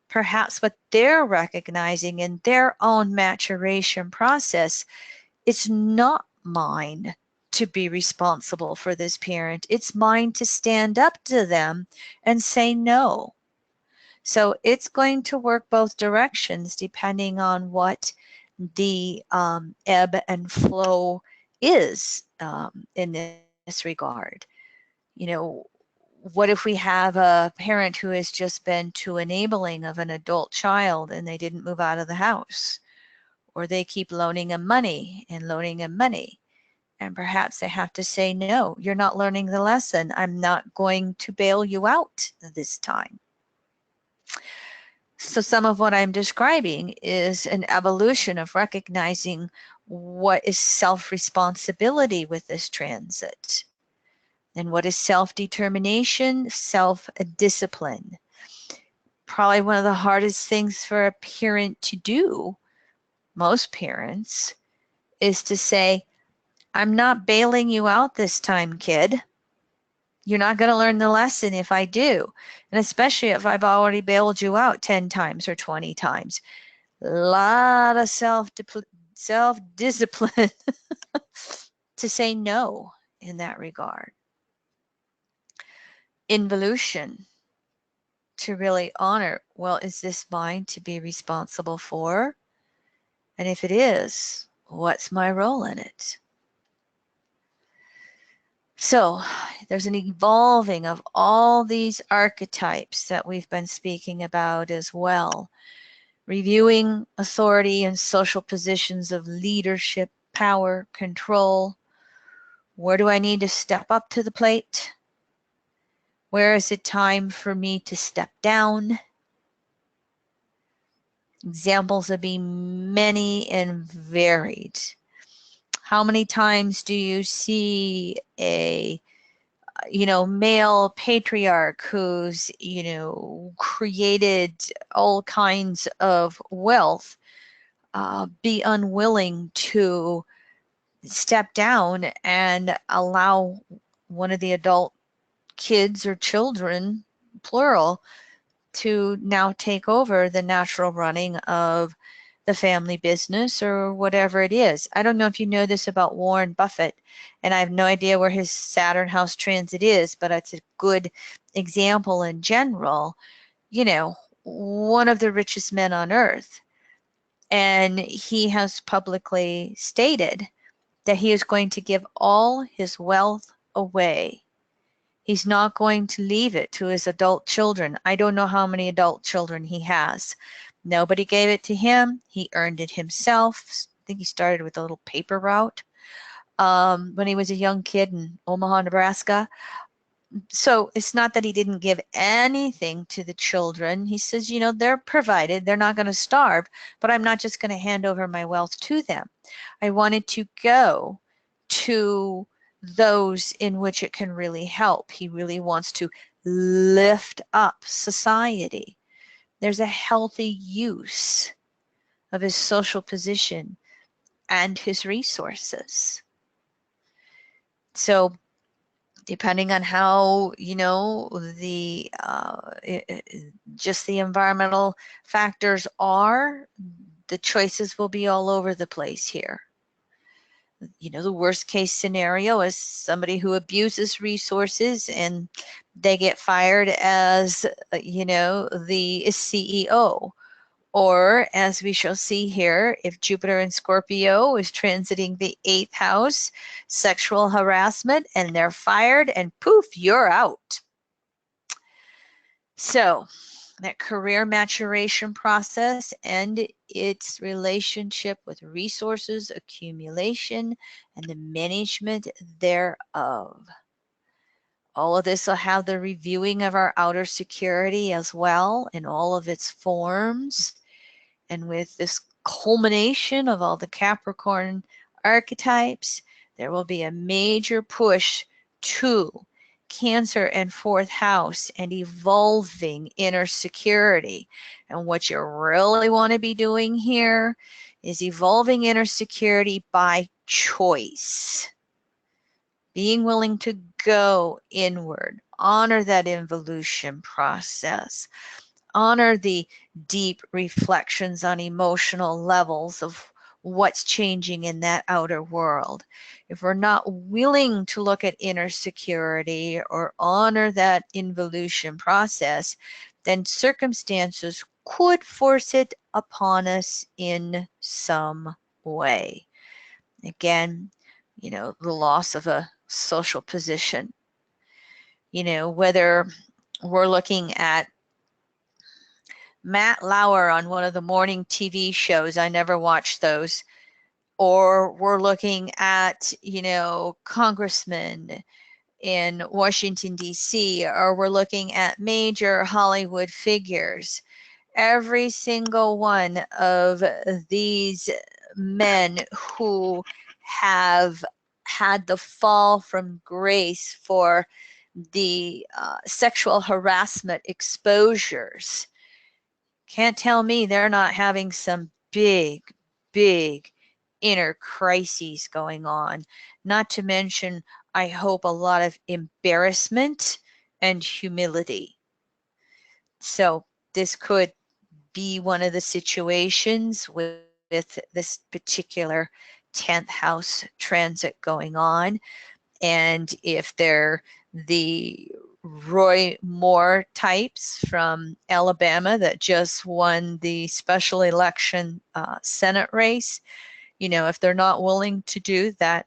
perhaps what they're recognizing in their own maturation process, it's not mine to be responsible for this parent. It's mine to stand up to them and say no. So it's going to work both directions depending on what the ebb and flow is in this regard. What if we have a parent who has just been too enabling of an adult child and they didn't move out of the house? Or they keep loaning him money and loaning him money. And perhaps they have to say, no, you're not learning the lesson. I'm not going to bail you out this time. So some of what I'm describing is an evolution of recognizing what is self-responsibility with this transit. And what is self-determination, self-discipline. Probably one of the hardest things for a parent to do, most parents, is to say, I'm not bailing you out this time, kid. You're not going to learn the lesson if I do. And especially if I've already bailed you out 10 times or 20 times. A lot of self-discipline to say no in that regard. Involution, to really honor, well, is this mine to be responsible for? And if it is, what's my role in it? So there's an evolving of all these archetypes that we've been speaking about as well. Reviewing authority and social positions of leadership, power, control. Where do I need to step up to the plate? Where is it time for me to step down? Examples would be many and varied. How many times do you see a male patriarch who's, created all kinds of wealth, be unwilling to step down and allow one of the adult kids or children, plural, to now take over the natural running of the family business or whatever it is. I don't know if you know this about Warren Buffett, and I have no idea where his Saturn house transit is, but it's a good example in general. One of the richest men on earth, and he has publicly stated that he is going to give all his wealth away. He's not going to leave it to his adult children. I don't know how many adult children he has. Nobody gave it to him. He earned it himself. I think he started with a little paper route when he was a young kid in Omaha, Nebraska. So it's not that he didn't give anything to the children. He says, they're provided. They're not going to starve, but I'm not just going to hand over my wealth to them. I wanted to go to those in which it can really help. He really wants to lift up society. There's a healthy use of his social position and his resources. So depending on how, the just the environmental factors are, the choices will be all over the place here. The worst case scenario is somebody who abuses resources and they get fired as, the CEO. Or, as we shall see here, if Jupiter in Scorpio is transiting the 8th house, sexual harassment, and they're fired, and poof, you're out. So that career maturation process and its relationship with resources accumulation and the management thereof. All of this will have the reviewing of our outer security as well in all of its forms. And with this culmination of all the Capricorn archetypes, there will be a major push to Cancer and fourth house and evolving inner security. And what you really want to be doing here is evolving inner security by choice. Being willing to go inward, honor that evolution process, honor the deep reflections on emotional levels of what's changing in that outer world. If we're not willing to look at inner security or honor that evolution process, then circumstances could force it upon us in some way. Again, the loss of a social position, whether we're looking at Matt Lauer on one of the morning TV shows, I never watched those, or we're looking at, congressmen in Washington, D.C., or we're looking at major Hollywood figures. Every single one of these men who have had the fall from grace for the sexual harassment exposures, can't tell me they're not having some big, big inner crises going on. Not to mention, I hope, a lot of embarrassment and humility. So this could be one of the situations with this particular 10th house transit going on. And if they're the Roy Moore types from Alabama that just won the special election Senate race, if they're not willing to do that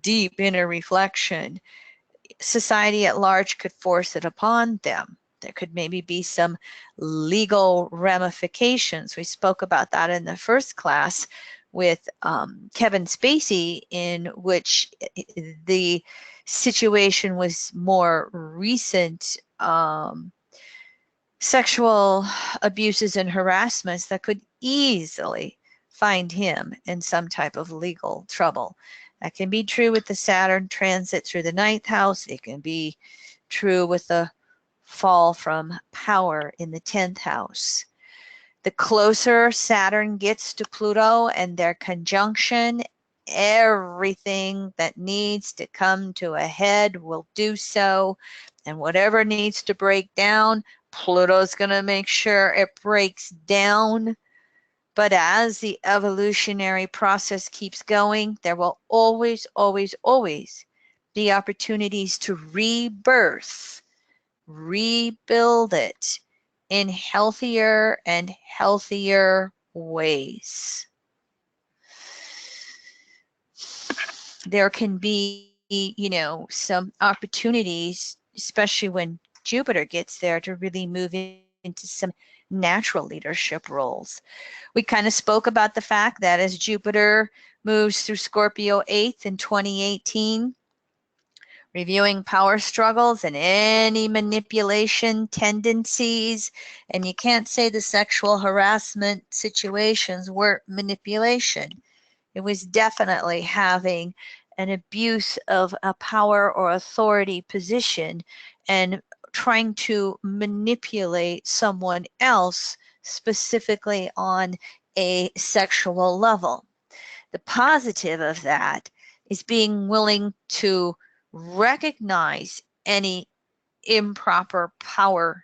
deep inner reflection, society at large could force it upon them. There could maybe be some legal ramifications. We spoke about that in the first class with Kevin Spacey, in which the situation was more recent sexual abuses and harassments that could easily find him in some type of legal trouble. That can be true with the Saturn transit through the 9th house. It can be true with the fall from power in the 10th house. The closer Saturn gets to Pluto and their conjunction, everything that needs to come to a head will do so. And whatever needs to break down, Pluto's going to make sure it breaks down. But as the evolutionary process keeps going, there will always, always, always be opportunities to rebirth, rebuild it in healthier and healthier ways. There can be, some opportunities, especially when Jupiter gets there, to really move into some natural leadership roles. We kind of spoke about the fact that as Jupiter moves through Scorpio 8th in 2018, reviewing power struggles and any manipulation tendencies, and you can't say the sexual harassment situations were manipulation. It was definitely having an abuse of a power or authority position and trying to manipulate someone else specifically on a sexual level. The positive of that is being willing to recognize any improper power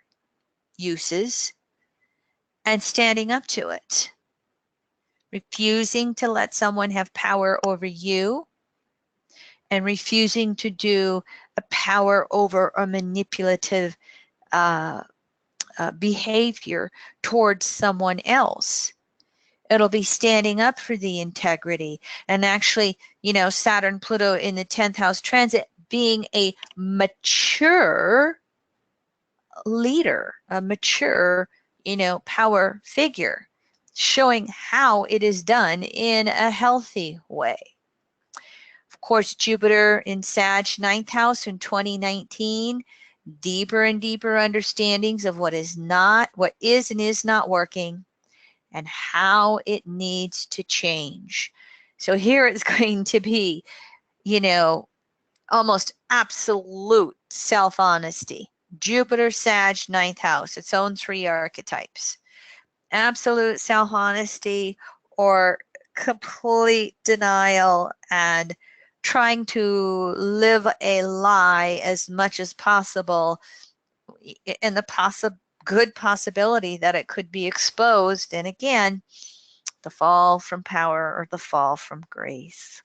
uses and standing up to it. Refusing to let someone have power over you and refusing to do a power over or manipulative behavior towards someone else. It'll be standing up for the integrity. And actually, Saturn, Pluto in the 10th house transit being a mature leader, a mature, power figure, showing how it is done in a healthy way. Of course, Jupiter in Sag, 9th house in 2019, deeper and deeper understandings of what is and is not working, and how it needs to change. So here it's going to be, almost absolute self-honesty. Jupiter, Sag, 9th house, its own 3 archetypes. Absolute self-honesty or complete denial and trying to live a lie as much as possible, and the good possibility that it could be exposed, and again, the fall from power or the fall from grace.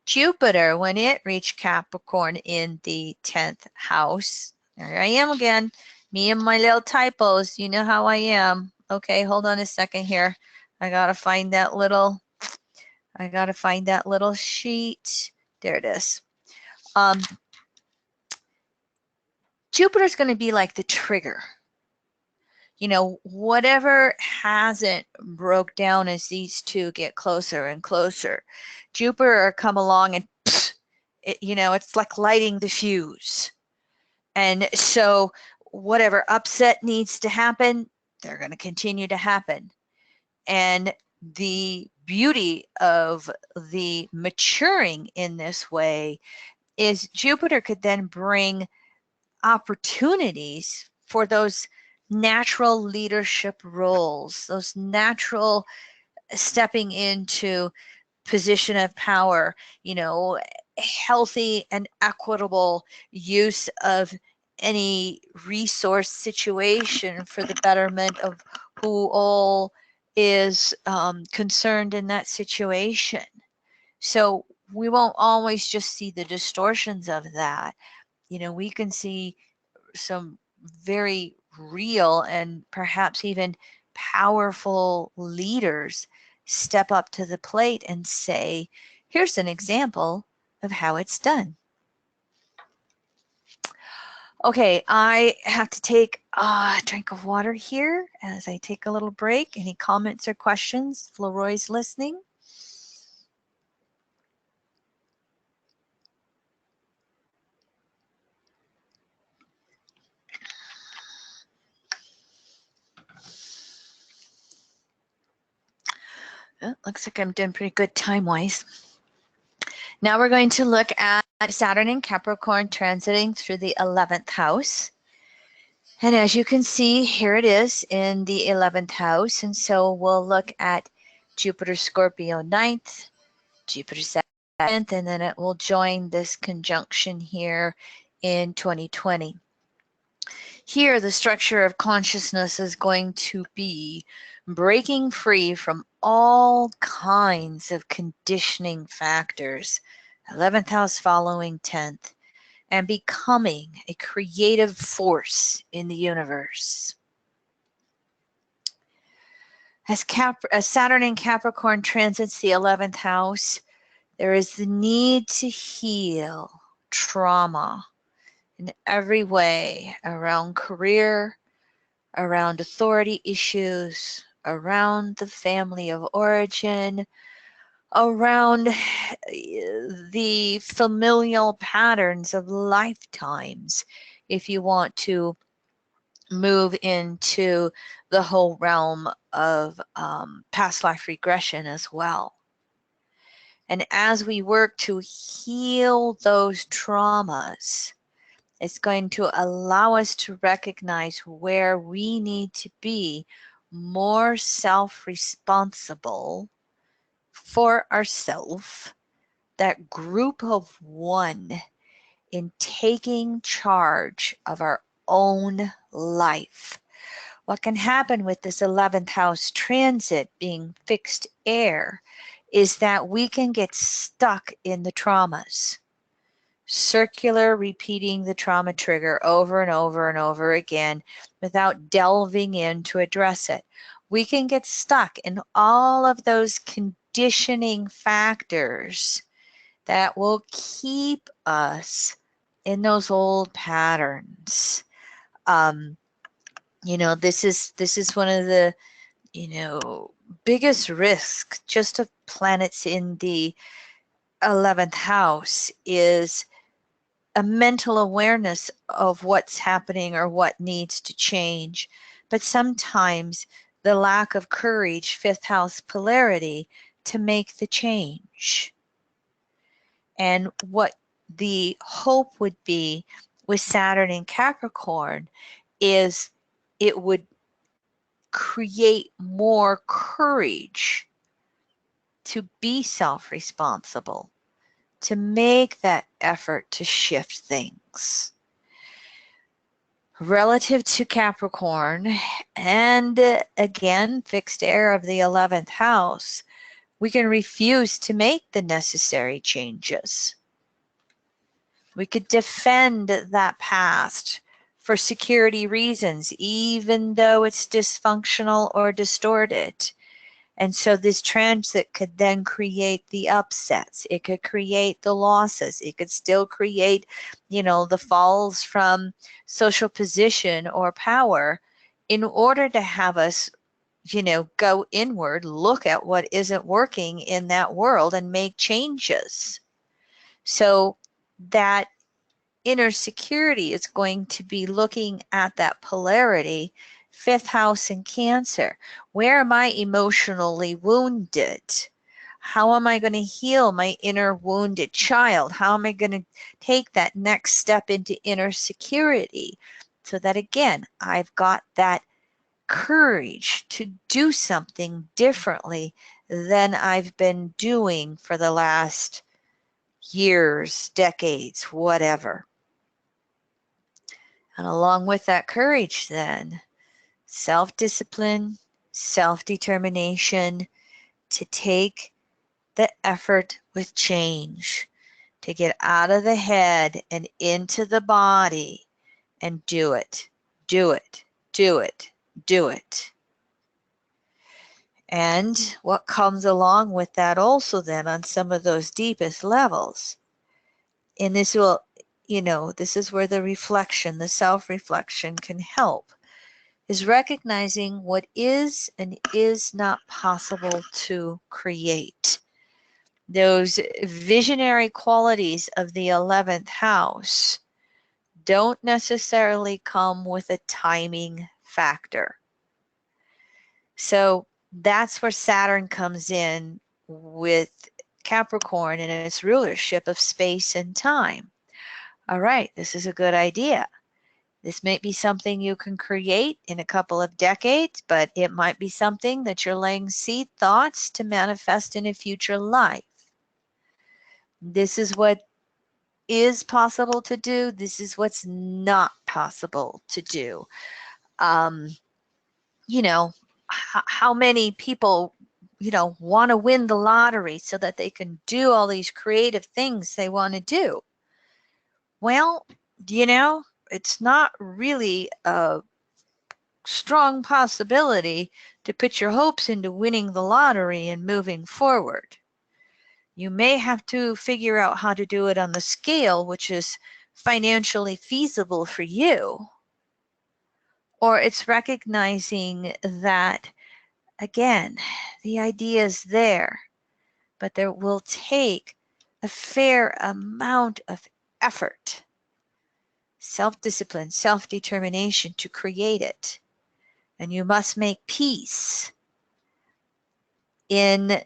Jupiter, when it reached Capricorn in the 10th house, there I am again, me and my little typos, you know how I am. Okay, hold on a second here. I gotta find that little sheet. There it is. Jupiter's going to be like the trigger. Whatever hasn't broke down as these two get closer and closer, Jupiter come along and it's like lighting the fuse. And so whatever upset needs to happen, they're going to continue to happen. And the beauty of the maturing in this way is Jupiter could then bring opportunities for those natural leadership roles, those natural stepping into position of power, healthy and equitable use of any resource situation for the betterment of who all is concerned in that situation. So we won't always just see the distortions of that. We can see some very real and perhaps even powerful leaders step up to the plate and say, here's an example of how it's done. Okay, I have to take a drink of water here as I take a little break. Any comments or questions? Floroy's listening. Looks like I'm doing pretty good time-wise. Now we're going to look at Saturn in Capricorn transiting through the 11th house. And as you can see, here it is in the 11th house. And so we'll look at Jupiter Scorpio 9th, Jupiter 7th, and then it will join this conjunction here in 2020. Here, the structure of consciousness is going to be breaking free from all kinds of conditioning factors, 11th house following 10th, and becoming a creative force in the universe. As Saturn in Capricorn transits the 11th house, there is the need to heal trauma in every way around career, around authority issues, around the family of origin, around the familial patterns of lifetimes, if you want to move into the whole realm of past life regression as well. And as we work to heal those traumas, it's going to allow us to recognize where we need to be more self-responsible for ourselves, that group of one, in taking charge of our own life. What can happen with this 11th house transit being fixed air is that we can get stuck in the traumas. Circular, repeating the trauma trigger over and over and over again without delving in to address it. We can get stuck in all of those conditioning factors that will keep us in those old patterns This is one of the, biggest risks just of planets in the 11th house is a mental awareness of what's happening or what needs to change. But sometimes the lack of courage, fifth house polarity, to make the change. And what the hope would be with Saturn in Capricorn is it would create more courage to be self-responsible, to make that effort to shift things. Relative to Capricorn, and again, fixed air of the 11th house, we can refuse to make the necessary changes. We could defend that past for security reasons, even though it's dysfunctional or distorted. And so this transit could then create the upsets. It could create the losses. It could still create, the falls from social position or power in order to have us, go inward, look at what isn't working in that world and make changes. So that inner security is going to be looking at that polarity, fifth house in Cancer. Where am I emotionally wounded? How am I going to heal my inner wounded child? How am I going to take that next step into inner security so that, again, I've got that courage to do something differently than I've been doing for the last years, decades, whatever. And along with that courage then, self-discipline, self-determination to take the effort with change, to get out of the head and into the body and do it, do it, do it, do it. And what comes along with that also then on some of those deepest levels, and this will, this is where the reflection, the self-reflection can help, is recognizing what is and is not possible to create. Those visionary qualities of the 11th house don't necessarily come with a timing factor. So that's where Saturn comes in with Capricorn and its rulership of space and time. All right, this is a good idea. This may be something you can create in a couple of decades, but it might be something that you're laying seed thoughts to manifest in a future life. This is what is possible to do. This is what's not possible to do. How many people, want to win the lottery so that they can do all these creative things they want to do? Well, it's not really a strong possibility to put your hopes into winning the lottery and moving forward. You may have to figure out how to do it on the scale which is financially feasible for you. Or it's recognizing that, again, the idea is there, but there will take a fair amount of effort, self-discipline, self-determination to create it. And you must make peace in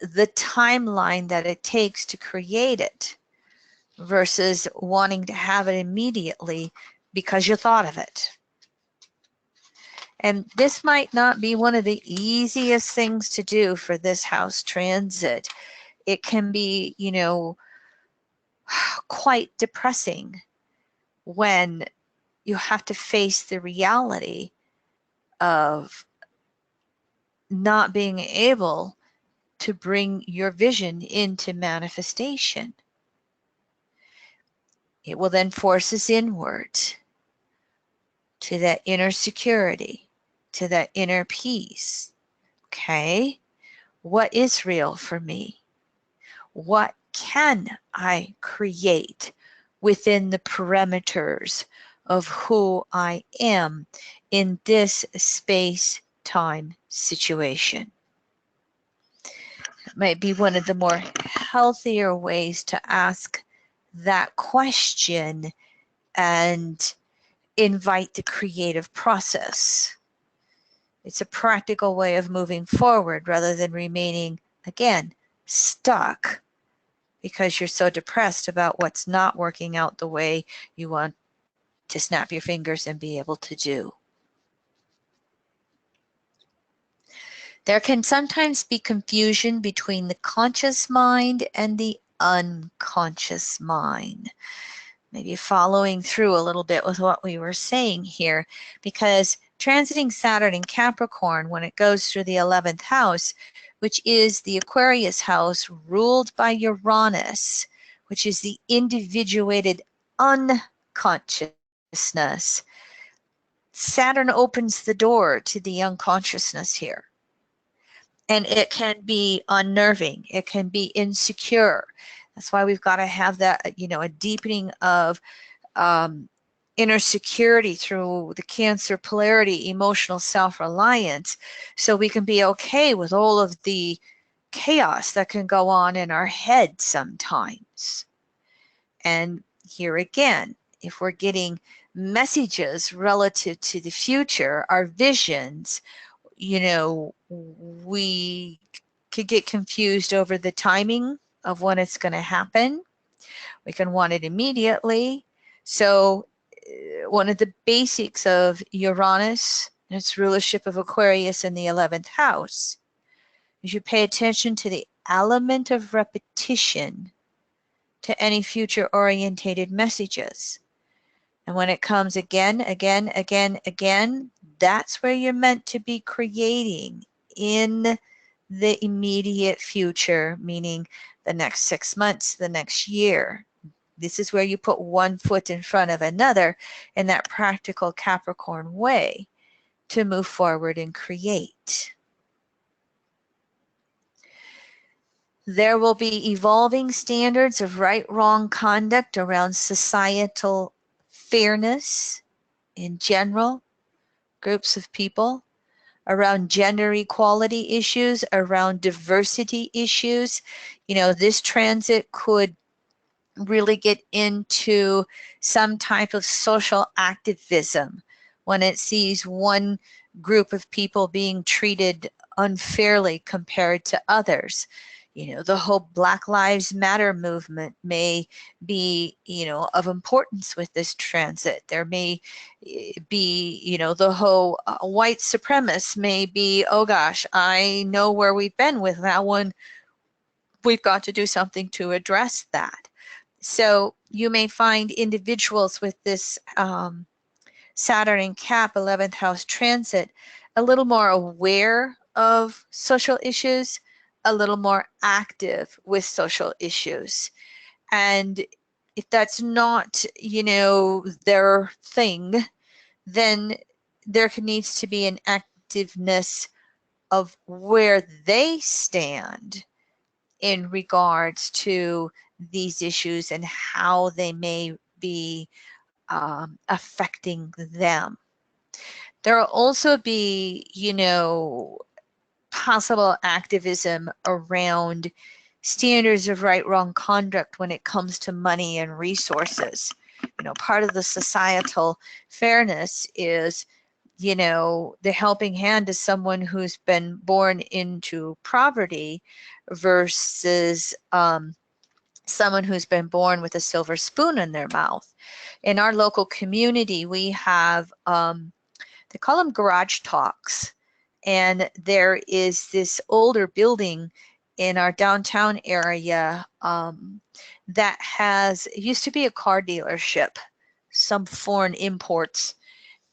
the timeline that it takes to create it versus wanting to have it immediately because you thought of it. And this might not be one of the easiest things to do for this house transit. It can be, quite depressing when you have to face the reality of not being able to bring your vision into manifestation. It will then force us inward to that inner security, to that inner peace. Okay, what is real for me? What can I create within the parameters of who I am in this space-time situation. It might be one of the more healthier ways to ask that question and invite the creative process. It's a practical way of moving forward rather than remaining, again, stuck because you're so depressed about what's not working out the way you want to snap your fingers and be able to do. There can sometimes be confusion between the conscious mind and the unconscious mind. Maybe following through a little bit with what we were saying here, because transiting Saturn in Capricorn, when it goes through the 11th house, which is the Aquarius house ruled by Uranus, which is the individuated unconsciousness, Saturn opens the door to the unconsciousness here. And it can be unnerving. It can be insecure. That's why we've got to have that, a deepening of inner security through the Cancer polarity, emotional self-reliance, so we can be okay with all of the chaos that can go on in our head sometimes. And here again, if we're getting messages relative to the future, our visions, we could get confused over the timing of when it's going to happen. We can want it immediately. So one of the basics of Uranus and its rulership of Aquarius in the 11th house is you pay attention to the element of repetition to any future orientated messages. And when it comes again, that's where you're meant to be creating in the immediate future, meaning the next 6 months, the next year. This is where you put one foot in front of another in that practical Capricorn way to move forward and create. There will be evolving standards of right-wrong conduct around societal fairness in general, groups of people, around gender equality issues, around diversity issues. This transit could really get into some type of social activism when it sees one group of people being treated unfairly compared to others. The whole Black Lives Matter movement may be, of importance with this transit. There may be, the whole white supremacists may be, oh gosh, I know where we've been with that one. We've got to do something to address that. So you may find individuals with this Saturn in Cap 11th house transit a little more aware of social issues, a little more active with social issues. And if that's not, their thing, then there needs to be an activeness of where they stand in regards to these issues and how they may be affecting them. There will also be, possible activism around standards of right-wrong conduct when it comes to money and resources. Part of the societal fairness is, the helping hand to someone who's been born into poverty versus someone who's been born with a silver spoon in their mouth. In our local community, we have, they call them garage talks. And there is this older building in our downtown area that it used to be a car dealership, some foreign imports.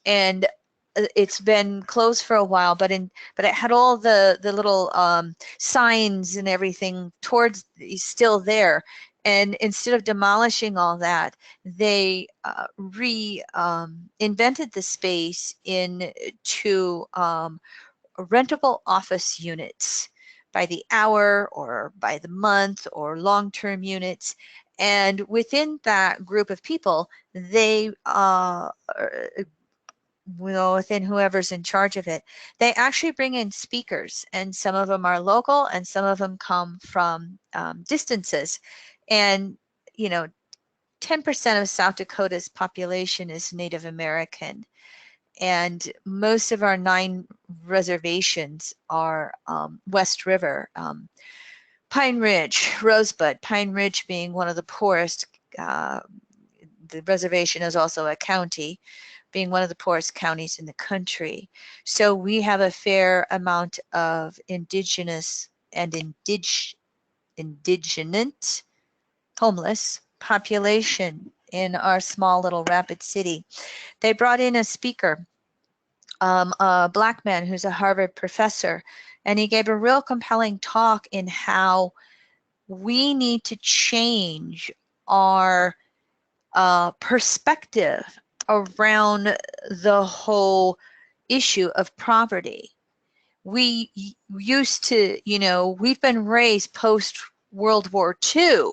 And it's been closed for a while, but it had all the little signs and everything still there. And instead of demolishing all that, they invented the space into rentable office units by the hour or by the month or long-term units. And within that group of people, they within whoever's in charge of it, they actually bring in speakers, and some of them are local and some of them come from distances. And 10% of South Dakota's population is Native American, and most of our 9 reservations are West River, Pine Ridge, Rosebud, Pine Ridge being one of the poorest. The reservation is also a county, being one of the poorest counties in the country. So we have a fair amount of indigenous and indigenant homeless population in our small little rapid city. They brought in a speaker, a Black man who's a Harvard professor, and he gave a real compelling talk in how we need to change our perspective around the whole issue of poverty. We used to, we've been raised post World War II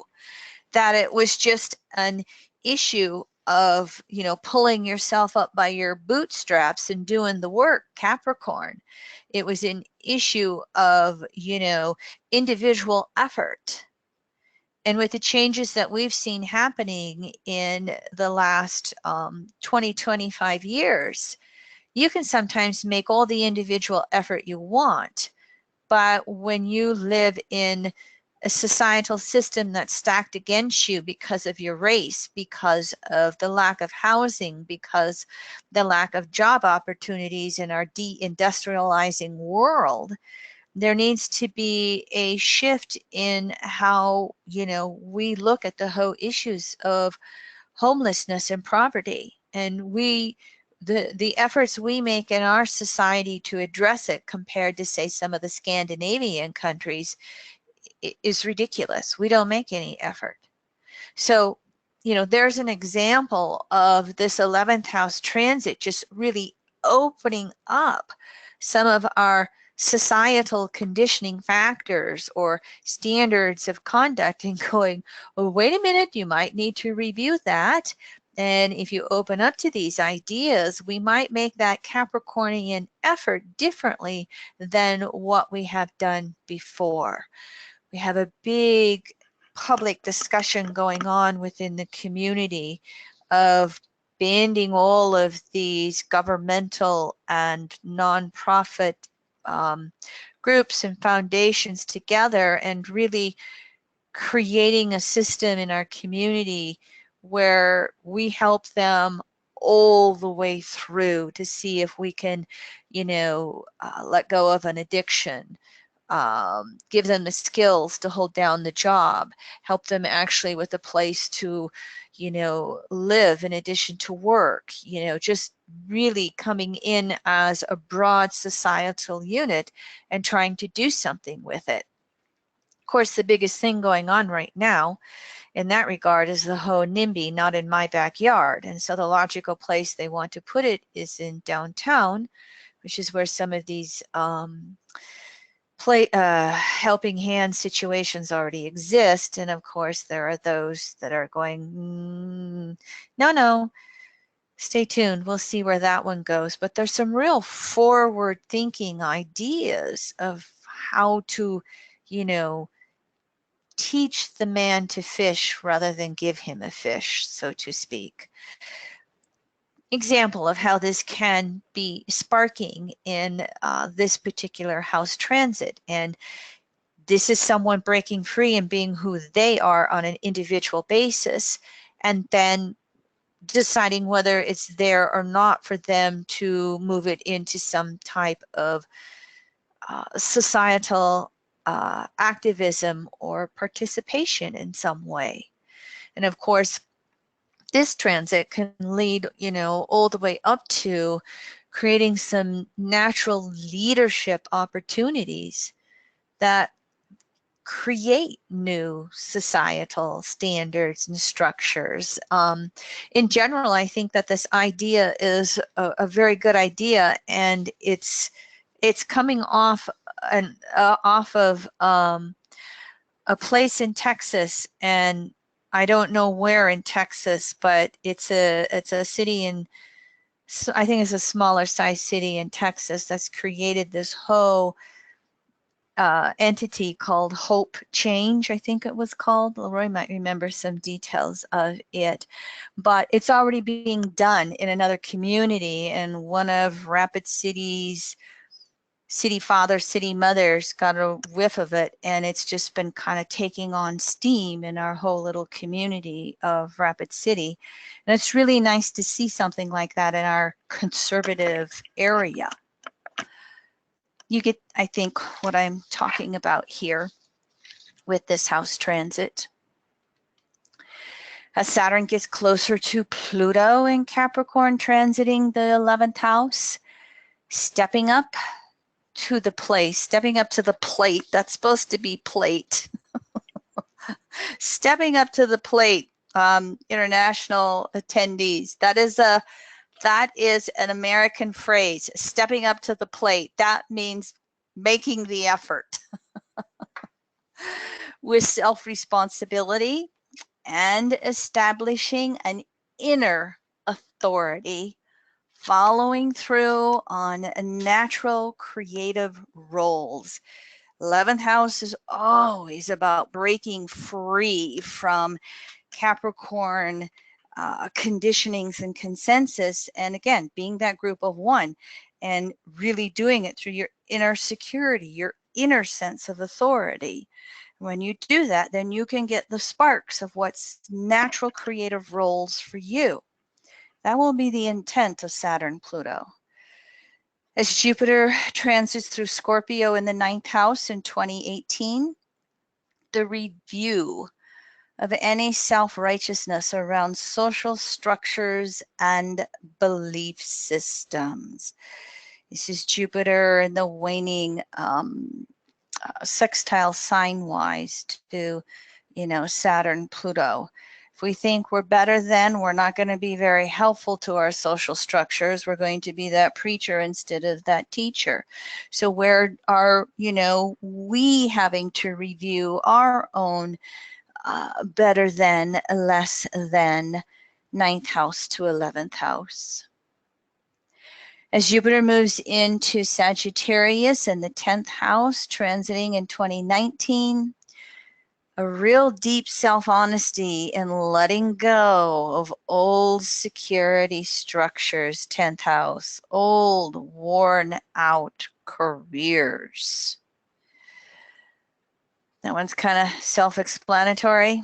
that it was just an issue of, pulling yourself up by your bootstraps and doing the work, Capricorn. It was an issue of, individual effort. And with the changes that we've seen happening in the last 20, 25 years, you can sometimes make all the individual effort you want. But when you live in a societal system that's stacked against you because of your race, because of the lack of housing, because the lack of job opportunities in our deindustrializing world, there needs to be a shift in how, we look at the whole issues of homelessness and poverty. And the efforts we make in our society to address it compared to, say, some of the Scandinavian countries is ridiculous. We don't make any effort. So, there's an example of this 11th house transit just really opening up some of our societal conditioning factors or standards of conduct and going, well, wait a minute, you might need to review that. And if you open up to these ideas, we might make that Capricornian effort differently than what we have done before. We have a big public discussion going on within the community of banding all of these governmental and nonprofit groups and foundations together and really creating a system in our community where we help them all the way through to see if we can, let go of an addiction, give them the skills to hold down the job, help them actually with a place to, live in addition to work, just really coming in as a broad societal unit and trying to do something with it. Of course, the biggest thing going on right now in that regard is the whole NIMBY, not in my backyard. And so the logical place they want to put it is in downtown, which is where some of these helping hand situations already exist. And of course, there are those that are going, no, stay tuned. We'll see where that one goes. But there's some real forward thinking ideas of how to, teach the man to fish rather than give him a fish, so to speak. Example of how this can be sparking in this particular house transit. And this is someone breaking free and being who they are on an individual basis, and then deciding whether it's there or not for them to move it into some type of societal activism or participation in some way. And of course, this transit can lead, all the way up to creating some natural leadership opportunities that create new societal standards and structures. In general, I think that this idea is a very good idea, and it's It's coming off of a place in Texas, and I don't know where in Texas, but it's a city in, I think it's a smaller size city in Texas that's created this whole entity called Hope Change, I think it was called. Leroy might remember some details of it, but it's already being done in another community, and one of Rapid City's city fathers, city mothers got a whiff of it, and it's just been kind of taking on steam in our whole little community of Rapid City. And it's really nice to see something like that in our conservative area. You get, I think, what I'm talking about here with this house transit. As Saturn gets closer to Pluto in Capricorn transiting the 11th house, stepping up to the place, stepping up to the plate, that's supposed to be plate. Stepping up to the plate, international attendees, that is an American phrase, stepping up to the plate. That means making the effort with self-responsibility and establishing an inner authority, following through on natural creative roles. 11th house is always about breaking free from Capricorn conditionings and consensus, and again, being that group of one and really doing it through your inner security, your inner sense of authority. When you do that, then you can get the sparks of what's natural creative roles for you. That will be the intent of Saturn Pluto. As Jupiter transits through Scorpio in the 9th house in 2018, the review of any self-righteousness around social structures and belief systems. This is Jupiter in the waning sextile sign-wise to, Saturn, Pluto. If we think we're better than, we're not going to be very helpful to our social structures. We're going to be that preacher instead of that teacher. So where are, we having to review our own better than, less than, 9th house to 11th house? As Jupiter moves into Sagittarius in the 10th house, transiting in 2019, a real deep self-honesty and letting go of old security structures, 10th house, old worn out careers. That one's kind of self-explanatory.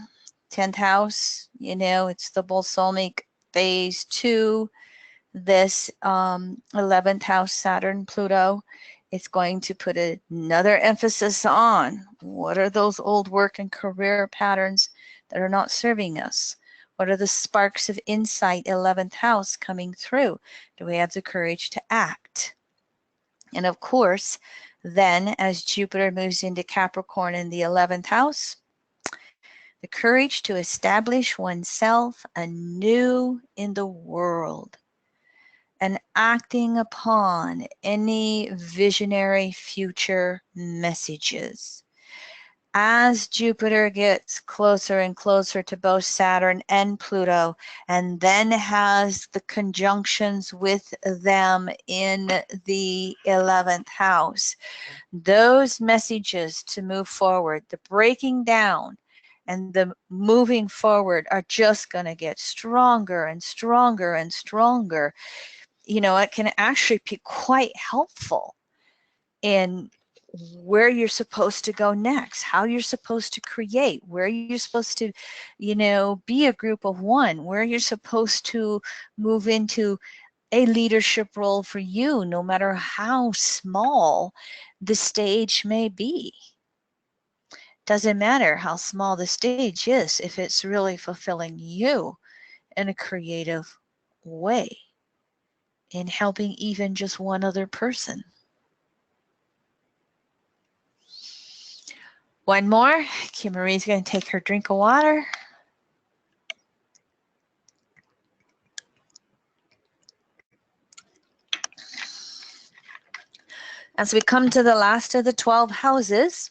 10th house, it's the balsamic phase 2. This 11th house, Saturn, Pluto, it's going to put another emphasis on what are those old work and career patterns that are not serving us? What are the sparks of insight, 11th house, coming through? Do we have the courage to act? And of course, then as Jupiter moves into Capricorn in the 11th house, the courage to establish oneself anew in the world and acting upon any visionary future messages. As Jupiter gets closer and closer to both Saturn and Pluto, and then has the conjunctions with them in the 11th house, those messages to move forward, the breaking down and the moving forward, are just going to get stronger and stronger and stronger. It can actually be quite helpful in where you're supposed to go next, how you're supposed to create, where you're supposed to, be a group of one, where you're supposed to move into a leadership role for you, no matter how small the stage may be. Doesn't matter how small the stage is if it's really fulfilling you in a creative way, in helping even just one other person. One more. Kim Marie's going to take her drink of water. As we come to the last of the 12 houses,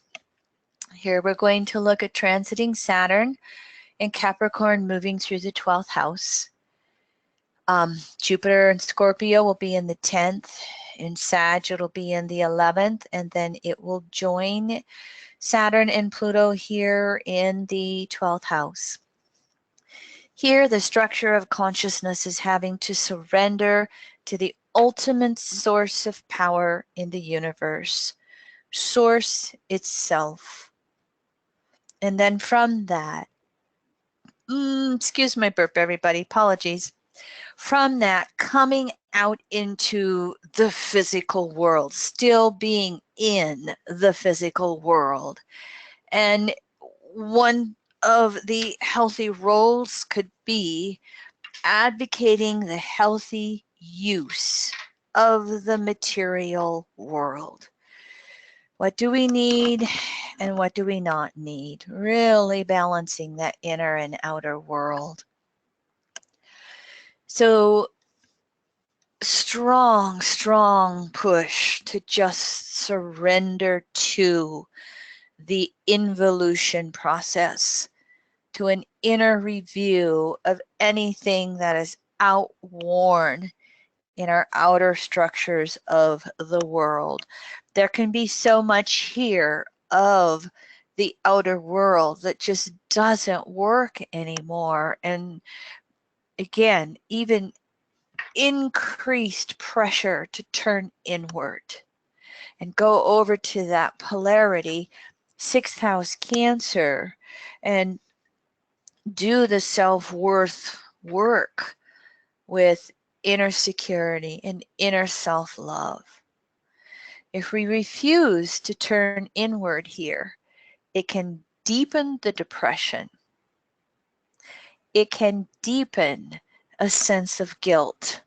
here we're going to look at transiting Saturn and Capricorn moving through the 12th house. Jupiter and Scorpio will be in the 10th. In Sag, it'll be in the 11th, and then it will join Saturn and Pluto here in the 12th house. Here, the structure of consciousness is having to surrender to the ultimate source of power in the universe, source itself. And then from that, excuse my burp, everybody, apologies. From that, coming out into the physical world, still being in the physical world. And one of the healthy roles could be advocating the healthy use of the material world. What do we need and what do we not need? Really balancing that inner and outer world. So strong push to just surrender to the involution process, to an inner review of anything that is outworn in our outer structures of the world. There can be so much here of the outer world that just doesn't work anymore. And again, even increased pressure to turn inward and go over to that polarity, 6th house Cancer, and do the self-worth work with inner security and inner self-love. If we refuse to turn inward here, it can deepen the depression. It can deepen a sense of guilt,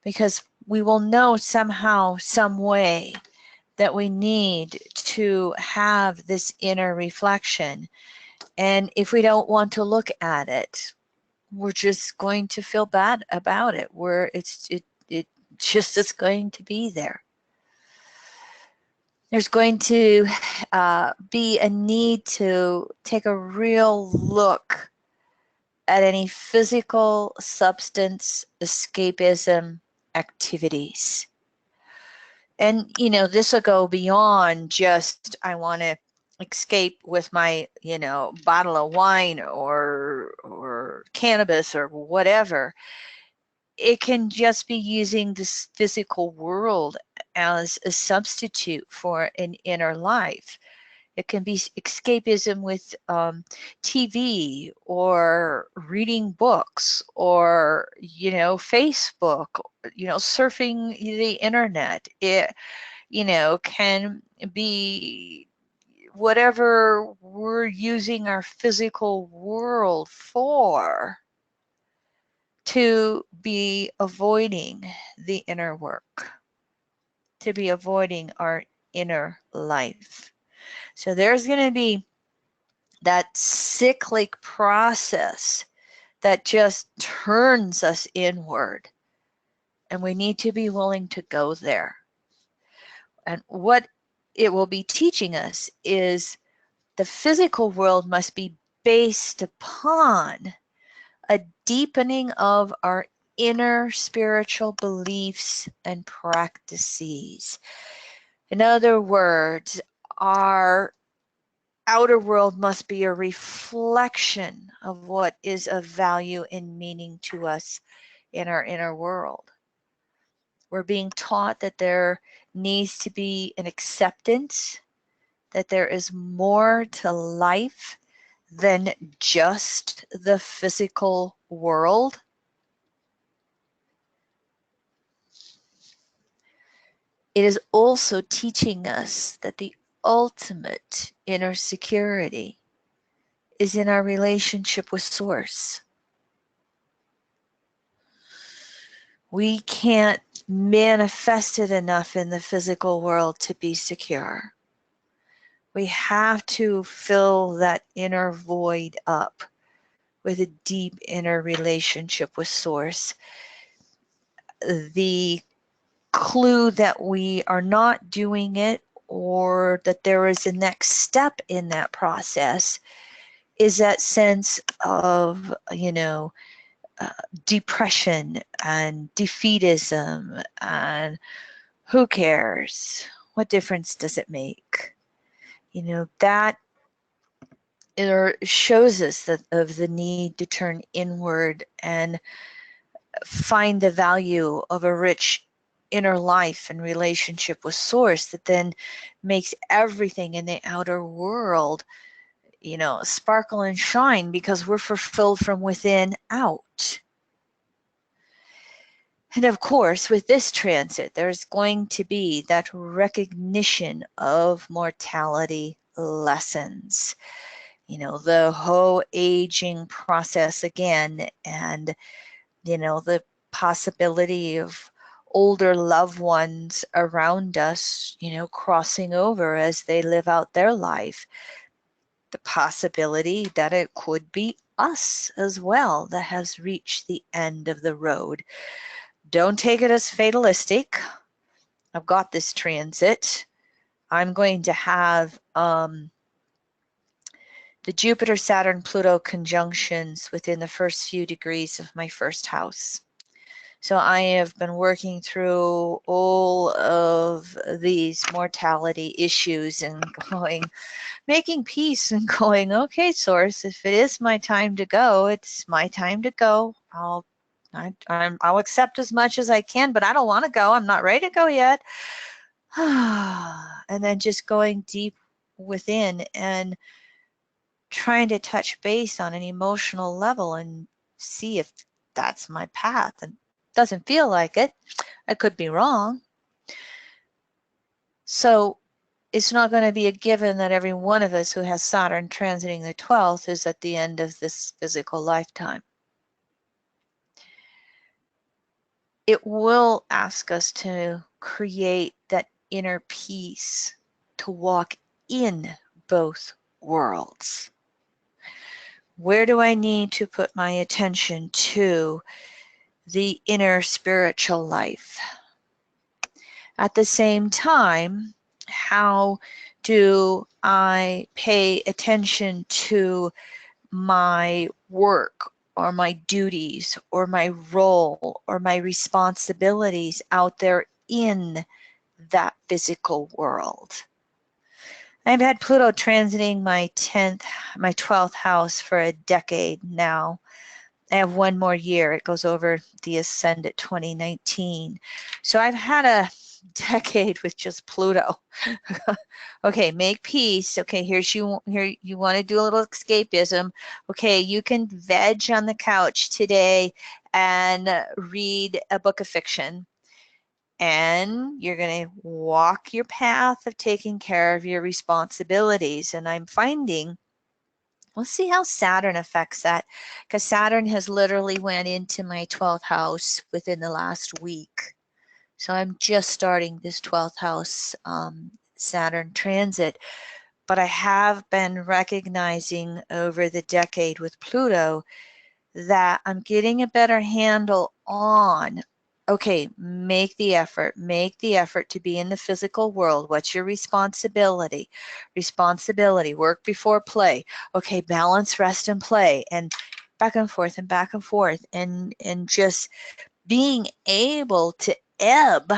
because we will know somehow, some way, that we need to have this inner reflection. And if we don't want to look at it, we're just going to feel bad about it. It just is going to be there. There's going to be a need to take a real look at any physical substance escapism activities. And, you know, this will go beyond just, I want to escape with my, you know, bottle of wine or cannabis or whatever. It can just be using this physical world as a substitute for an inner life. It can be escapism with TV or reading books or, you know, Facebook, you know, surfing the internet. It, you know, can be whatever we're using our physical world for, to be avoiding the inner work, to be avoiding our inner life. So there's going to be that cyclic process that just turns us inward. And we need to be willing to go there. And what it will be teaching us is the physical world must be based upon a deepening of our inner spiritual beliefs and practices. In other words, our outer world must be a reflection of what is of value and meaning to us in our inner world. We're being taught that there needs to be an acceptance, that there is more to life than just the physical world. It is also teaching us that the ultimate inner security is in our relationship with Source. We can't manifest it enough in the physical world to be secure. We have to fill that inner void up with a deep inner relationship with Source. The clue that we are not doing it, or that there is a next step in that process, is that sense of, depression and defeatism and who cares? What difference does it make? That shows us that of the need to turn inward and find the value of a rich inner life and relationship with Source that then makes everything in the outer world, sparkle and shine, because we're fulfilled from within out. And of course, with this transit, there's going to be that recognition of mortality lessons. The whole aging process again, and, the possibility of older loved ones around us, crossing over as they live out their life. The possibility that it could be us as well that has reached the end of the road. Don't take it as fatalistic. I've got this transit. I'm going to have the Jupiter, Saturn, Pluto conjunctions within the first few degrees of my first house. So I have been working through all of these mortality issues and making peace and going, okay, Source, if it is my time to go, it's my time to go. I'll accept as much as I can, but I don't want to go. I'm not ready to go yet. And then just going deep within and trying to touch base on an emotional level and see if that's my path. And doesn't feel like it. I could be wrong. So it's not going to be a given that every one of us who has Saturn transiting the 12th is at the end of this physical lifetime. It will ask us to create that inner peace, to walk in both worlds. Where do I need to put my attention to the inner spiritual life? At the same time, how do I pay attention to my work or my duties or my role or my responsibilities out there in that physical world? I've had Pluto transiting my 12th house for a decade now. I have one more year. It goes over the ascendant 2019. So I've had a decade with just Pluto. Okay, make peace. Okay, here you want to do a little escapism. Okay, you can veg on the couch today and read a book of fiction. And you're going to walk your path of taking care of your responsibilities. And I'm finding, we'll see how Saturn affects that, because Saturn has literally went into my 12th house within the last week. So I'm just starting this 12th house Saturn transit. But I have been recognizing over the decade with Pluto that I'm getting a better handle on, okay, make the effort to be in the physical world. What's your responsibility? Responsibility, work before play. Okay, balance, rest, and play, and back and forth and back and forth, and just being able to ebb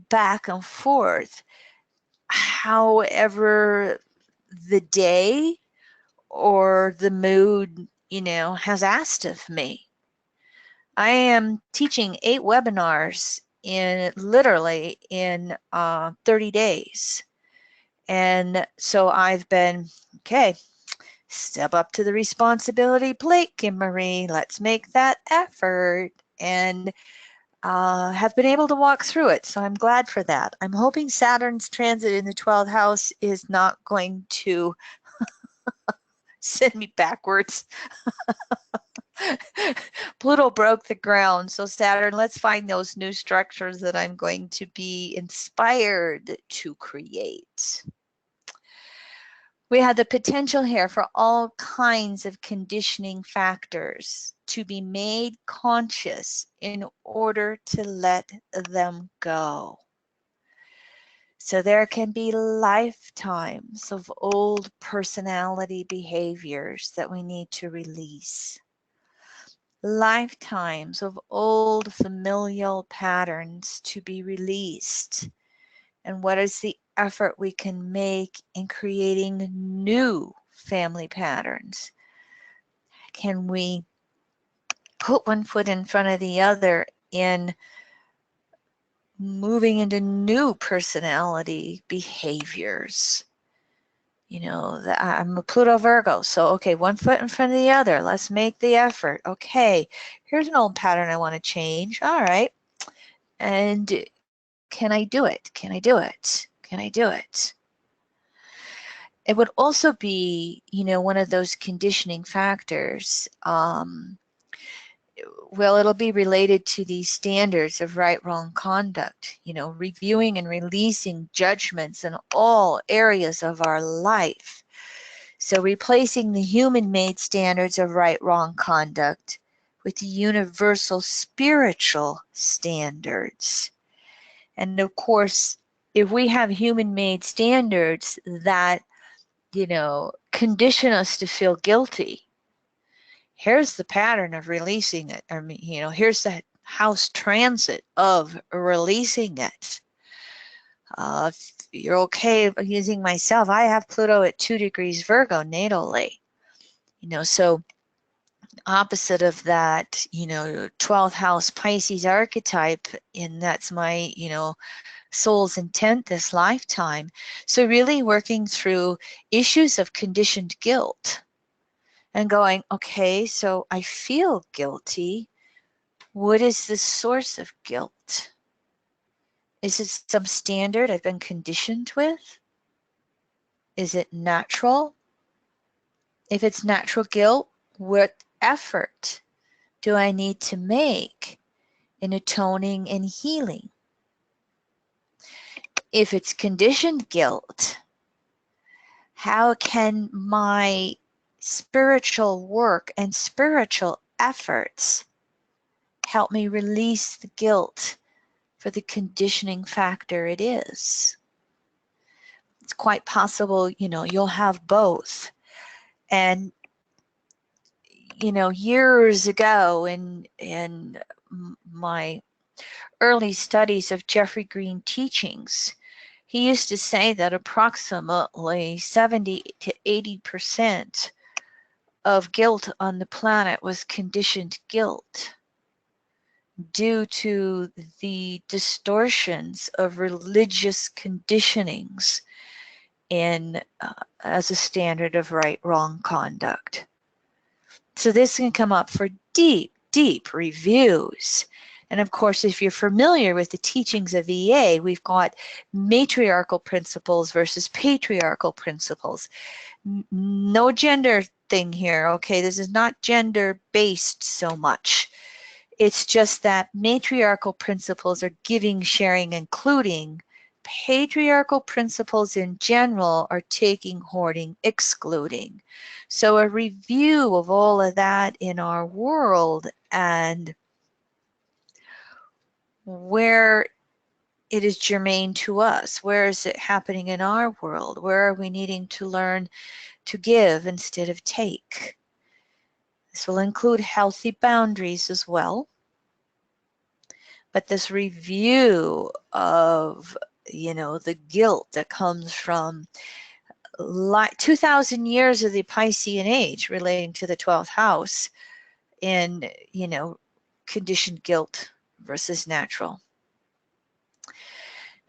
back and forth however the day or the mood, has asked of me. I am teaching 8 webinars literally in 30 days. And so I've been, okay, step up to the responsibility plate, Kimberly. Let's make that effort. And have been able to walk through it. So I'm glad for that. I'm hoping Saturn's transit in the 12th house is not going to send me backwards. Pluto broke the ground. So Saturn, let's find those new structures that I'm going to be inspired to create. We have the potential here for all kinds of conditioning factors to be made conscious in order to let them go. So there can be lifetimes of old personality behaviors that we need to release. Lifetimes of old familial patterns to be released. And what is the effort we can make in creating new family patterns? Can we put one foot in front of the other in moving into new personality behaviors? You know, I'm a Pluto Virgo, so okay, one foot in front of the other. Let's make the effort. Okay, here's an old pattern I want to change. All right. And can I do it? Can I do it? Can I do it? It would also be, you know, one of those conditioning factors. Well, it'll be related to these standards of right, wrong conduct, you know, reviewing and releasing judgments in all areas of our life. So replacing the human-made standards of right, wrong conduct with the universal spiritual standards. And of course, if we have human-made standards that, you know, condition us to feel guilty, here's the pattern of releasing it. I mean, you know, here's the house transit of releasing it. If you're okay using myself, I have Pluto at 2 degrees Virgo natally. You know, so opposite of that, you know, 12th house Pisces archetype, and that's my, you know, soul's intent this lifetime. So really working through issues of conditioned guilt and going, okay, so I feel guilty. What is the source of guilt? Is it some standard I've been conditioned with? Is it natural? If it's natural guilt, what effort do I need to make in atoning and healing? If it's conditioned guilt, how can my spiritual work and spiritual efforts help me release the guilt for the conditioning factor it is? It's quite possible, you know, you'll have both. And, you know, years ago in my early studies of Jeffrey Green teachings, he used to say that approximately 70 to 80% of guilt on the planet was conditioned guilt due to the distortions of religious conditionings in as a standard of right, wrong conduct. So this can come up for deep, deep reviews. And of course, if you're familiar with the teachings of EA, we've got matriarchal principles versus patriarchal principles. No gender thing here, okay? This is not gender-based so much. It's just that matriarchal principles are giving, sharing, including. Patriarchal principles in general are taking, hoarding, excluding. So a review of all of that in our world and where it is germane to us. Where is it happening in our world? Where are we needing to learn to give instead of take? This will include healthy boundaries as well. But this review of, you know, the guilt that comes from 2,000 years of the Piscean age relating to the 12th house in, you know, conditioned guilt versus natural.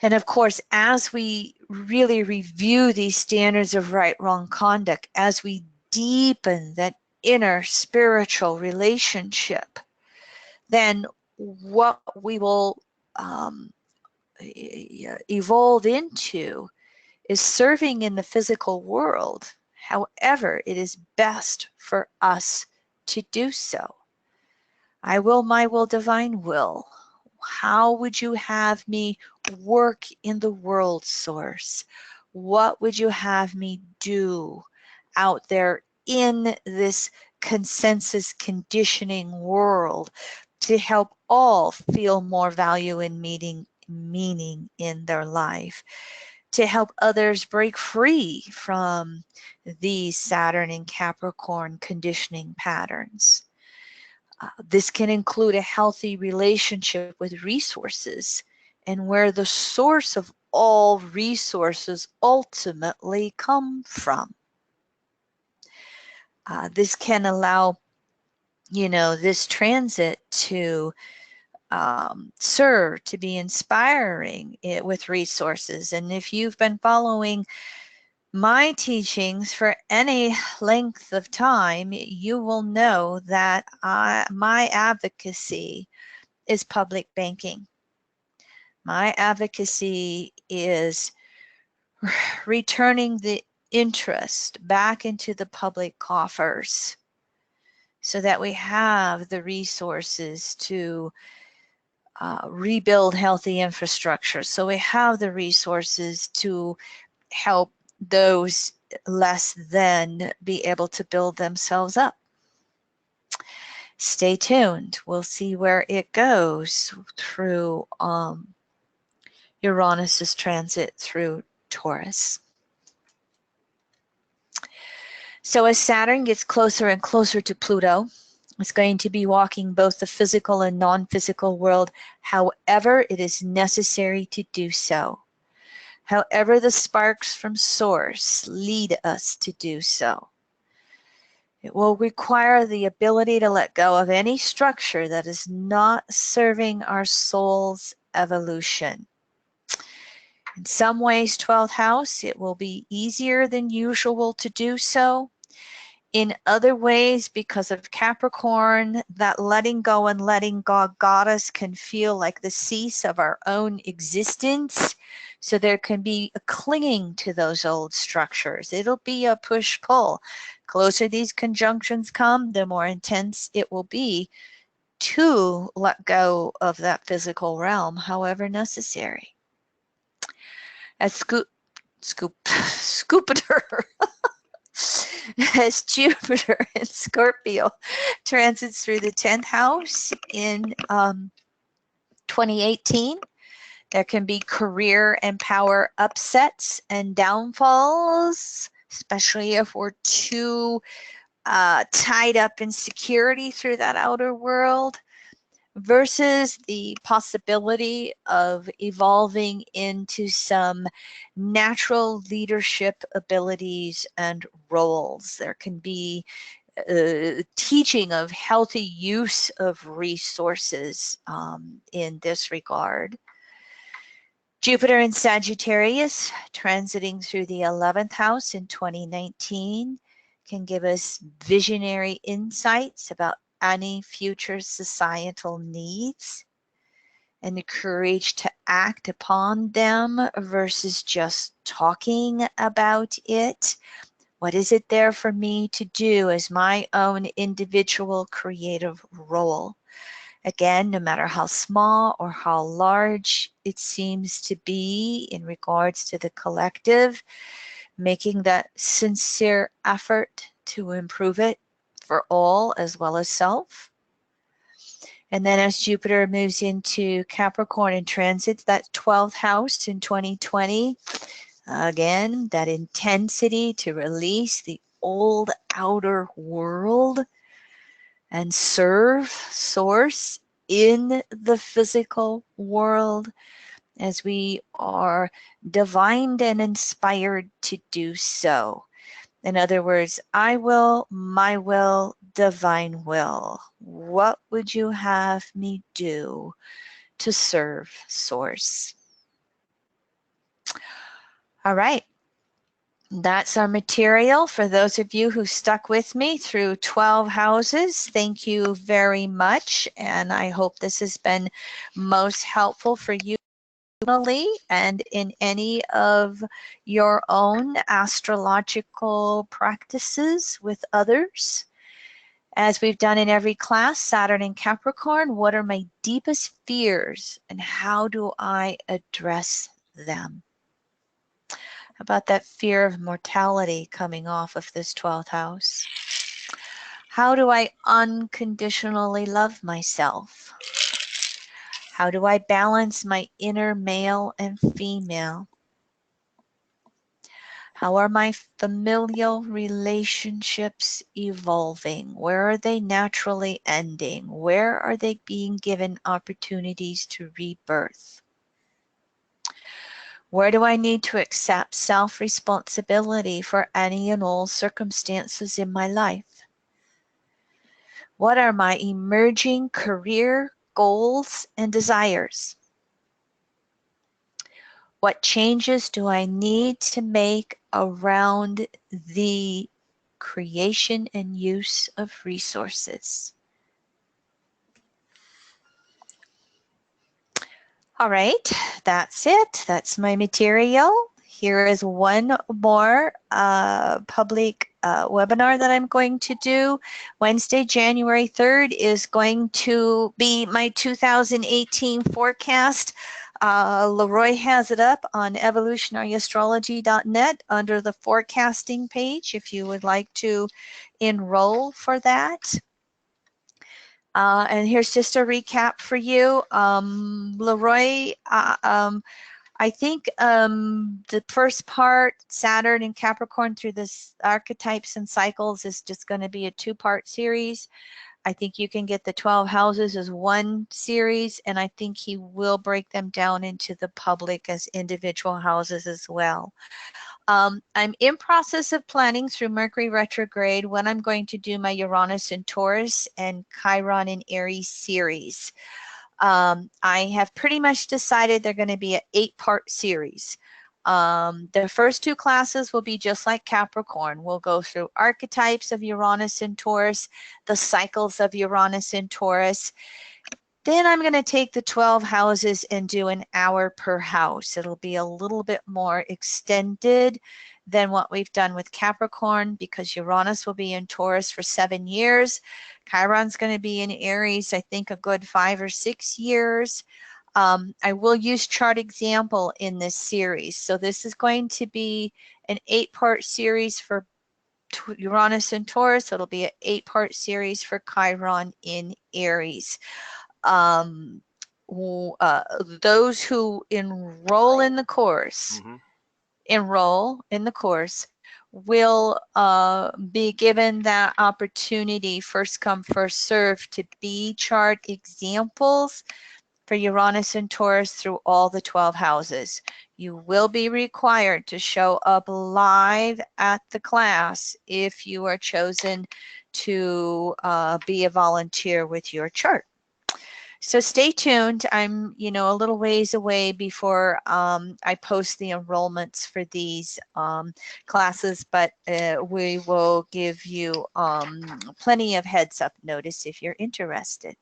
And of course, as we really review these standards of right, wrong conduct, as we deepen that inner spiritual relationship, then what we will evolve into is serving in the physical world, however it is best for us to do so. I will, my will, divine will. How would you have me work in the world source? What would you have me do out there in this consensus conditioning world to help all feel more value and meaning in their life, to help others break free from these Saturn and Capricorn conditioning patterns? This can include a healthy relationship with resources and where the source of all resources ultimately come from. This can allow, this transit to serve, to be inspiring with resources. And if you've been following my teachings for any length of time, you will know that my advocacy is public banking. My advocacy is returning the interest back into the public coffers so that we have the resources to rebuild healthy infrastructure. So we have the resources to help those less than be able to build themselves up. Stay tuned. We'll see where it goes through Uranus's transit through Taurus. So as Saturn gets closer and closer to Pluto, it's going to be walking both the physical and non-physical world, however it is necessary to do so. However the sparks from source lead us to do so. It will require the ability to let go of any structure that is not serving our soul's evolution. In some ways, 12th house, it will be easier than usual to do so. In other ways, because of Capricorn, that letting go and letting God goddess can feel like the cease of our own existence. So there can be a clinging to those old structures. It'll be a push-pull. Closer these conjunctions come, the more intense it will be to let go of that physical realm, however necessary. As Scoopator, as Jupiter in Scorpio transits through the 10th house in 2018, there can be career and power upsets and downfalls, especially if we're too tied up in security through that outer world, versus the possibility of evolving into some natural leadership abilities and roles. There can be teaching of healthy use of resources in this regard. Jupiter in Sagittarius, transiting through the 11th house in 2019, can give us visionary insights about any future societal needs and the courage to act upon them versus just talking about it. What is it there for me to do as my own individual creative role? Again, no matter how small or how large it seems to be in regards to the collective, making that sincere effort to improve it for all as well as self. And then as Jupiter moves into Capricorn and transits that 12th house in 2020, again, that intensity to release the old outer world and serve source in the physical world as we are divined and inspired to do so. In other words, I will, my will, divine will. What would you have me do to serve source? All right. That's our material. For those of you who stuck with me through 12 houses, thank you very much. And I hope this has been most helpful for you and in any of your own astrological practices with others. As we've done in every class, Saturn and Capricorn, what are my deepest fears and how do I address them? about that fear of mortality coming off of this 12th house? How do I unconditionally love myself? How do I balance my inner male and female? How are my familial relationships evolving? Where are they naturally ending? Where are they being given opportunities to rebirth? Where do I need to accept self-responsibility for any and all circumstances in my life? What are my emerging career goals and desires? What changes do I need to make around the creation and use of resources? All right, that's it. That's my material. Here is one more public webinar that I'm going to do. Wednesday, January 3rd is going to be my 2018 forecast. Leroy has it up on evolutionaryastrology.net under the forecasting page if you would like to enroll for that. And here's just a recap for you. Leroy, I think the first part, Saturn and Capricorn through this archetypes and cycles, is just going to be a 2-part series. I think you can get the 12 houses as one series, and I think he will break them down into the public as individual houses as well. I'm in process of planning through Mercury retrograde when I'm going to do my Uranus in Taurus and Chiron in Aries series. I have pretty much decided they're going to be an 8-part series. The first 2 classes will be just like Capricorn. We'll go through archetypes of Uranus in Taurus, the cycles of Uranus in Taurus. Then I'm going to take the 12 houses and do an hour per house. It'll be a little bit more extended than what we've done with Capricorn because Uranus will be in Taurus for 7 years. Chiron's going to be in Aries, I think, a good 5 or 6 years. I will use chart example in this series. So this is going to be an 8-part series for Uranus in Taurus. It'll be an 8-part series for Chiron in Aries. Those who enroll in the course, will be given that opportunity, first come, first serve, to be chart examples for Uranus and Taurus through all the 12 houses. You will be required to show up live at the class if you are chosen to be a volunteer with your chart. So stay tuned. I'm, a little ways away before I post the enrollments for these classes, but we will give you plenty of heads up notice if you're interested.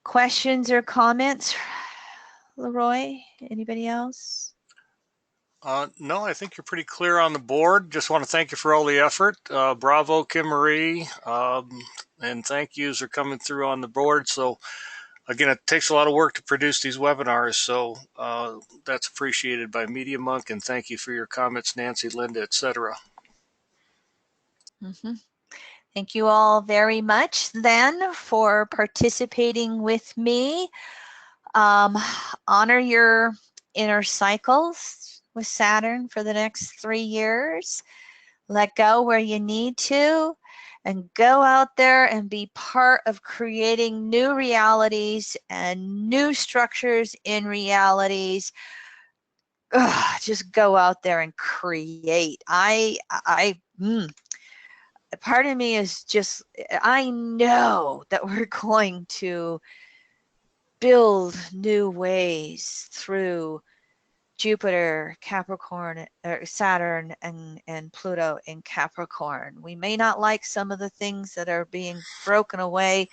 Questions or comments, Leroy? Anybody else? No, I think you're pretty clear on the board. Just want to thank you for all the effort. Bravo, Kim Marie. And thank yous are coming through on the board. So, again, it takes a lot of work to produce these webinars. So that's appreciated by Media Monk. And thank you for your comments, Nancy, Linda, etc. Thank you all very much then for participating with me. Honor your inner cycles with Saturn for the next 3 years. Let go where you need to, and go out there and be part of creating new realities and new structures in realities. Just go out there and create. Part of me is just, I know that we're going to build new ways through Jupiter, Capricorn, or Saturn, and Pluto in Capricorn. We may not like some of the things that are being broken away,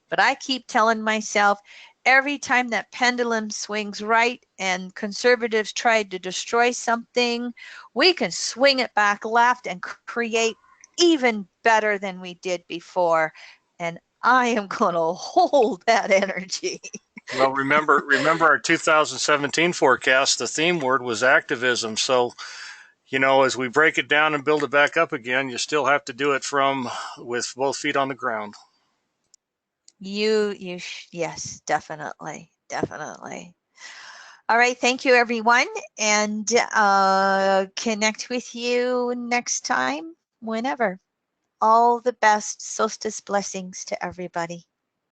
but I keep telling myself every time that pendulum swings right and conservatives tried to destroy something, we can swing it back left and create even better than we did before. And I am going to hold that energy. Well, remember our 2017 forecast, the theme word was activism. So, as we break it down and build it back up again, you still have to do it with both feet on the ground. Yes, definitely, definitely. All right, thank you, everyone, and connect with you next time, whenever. All the best solstice blessings to everybody.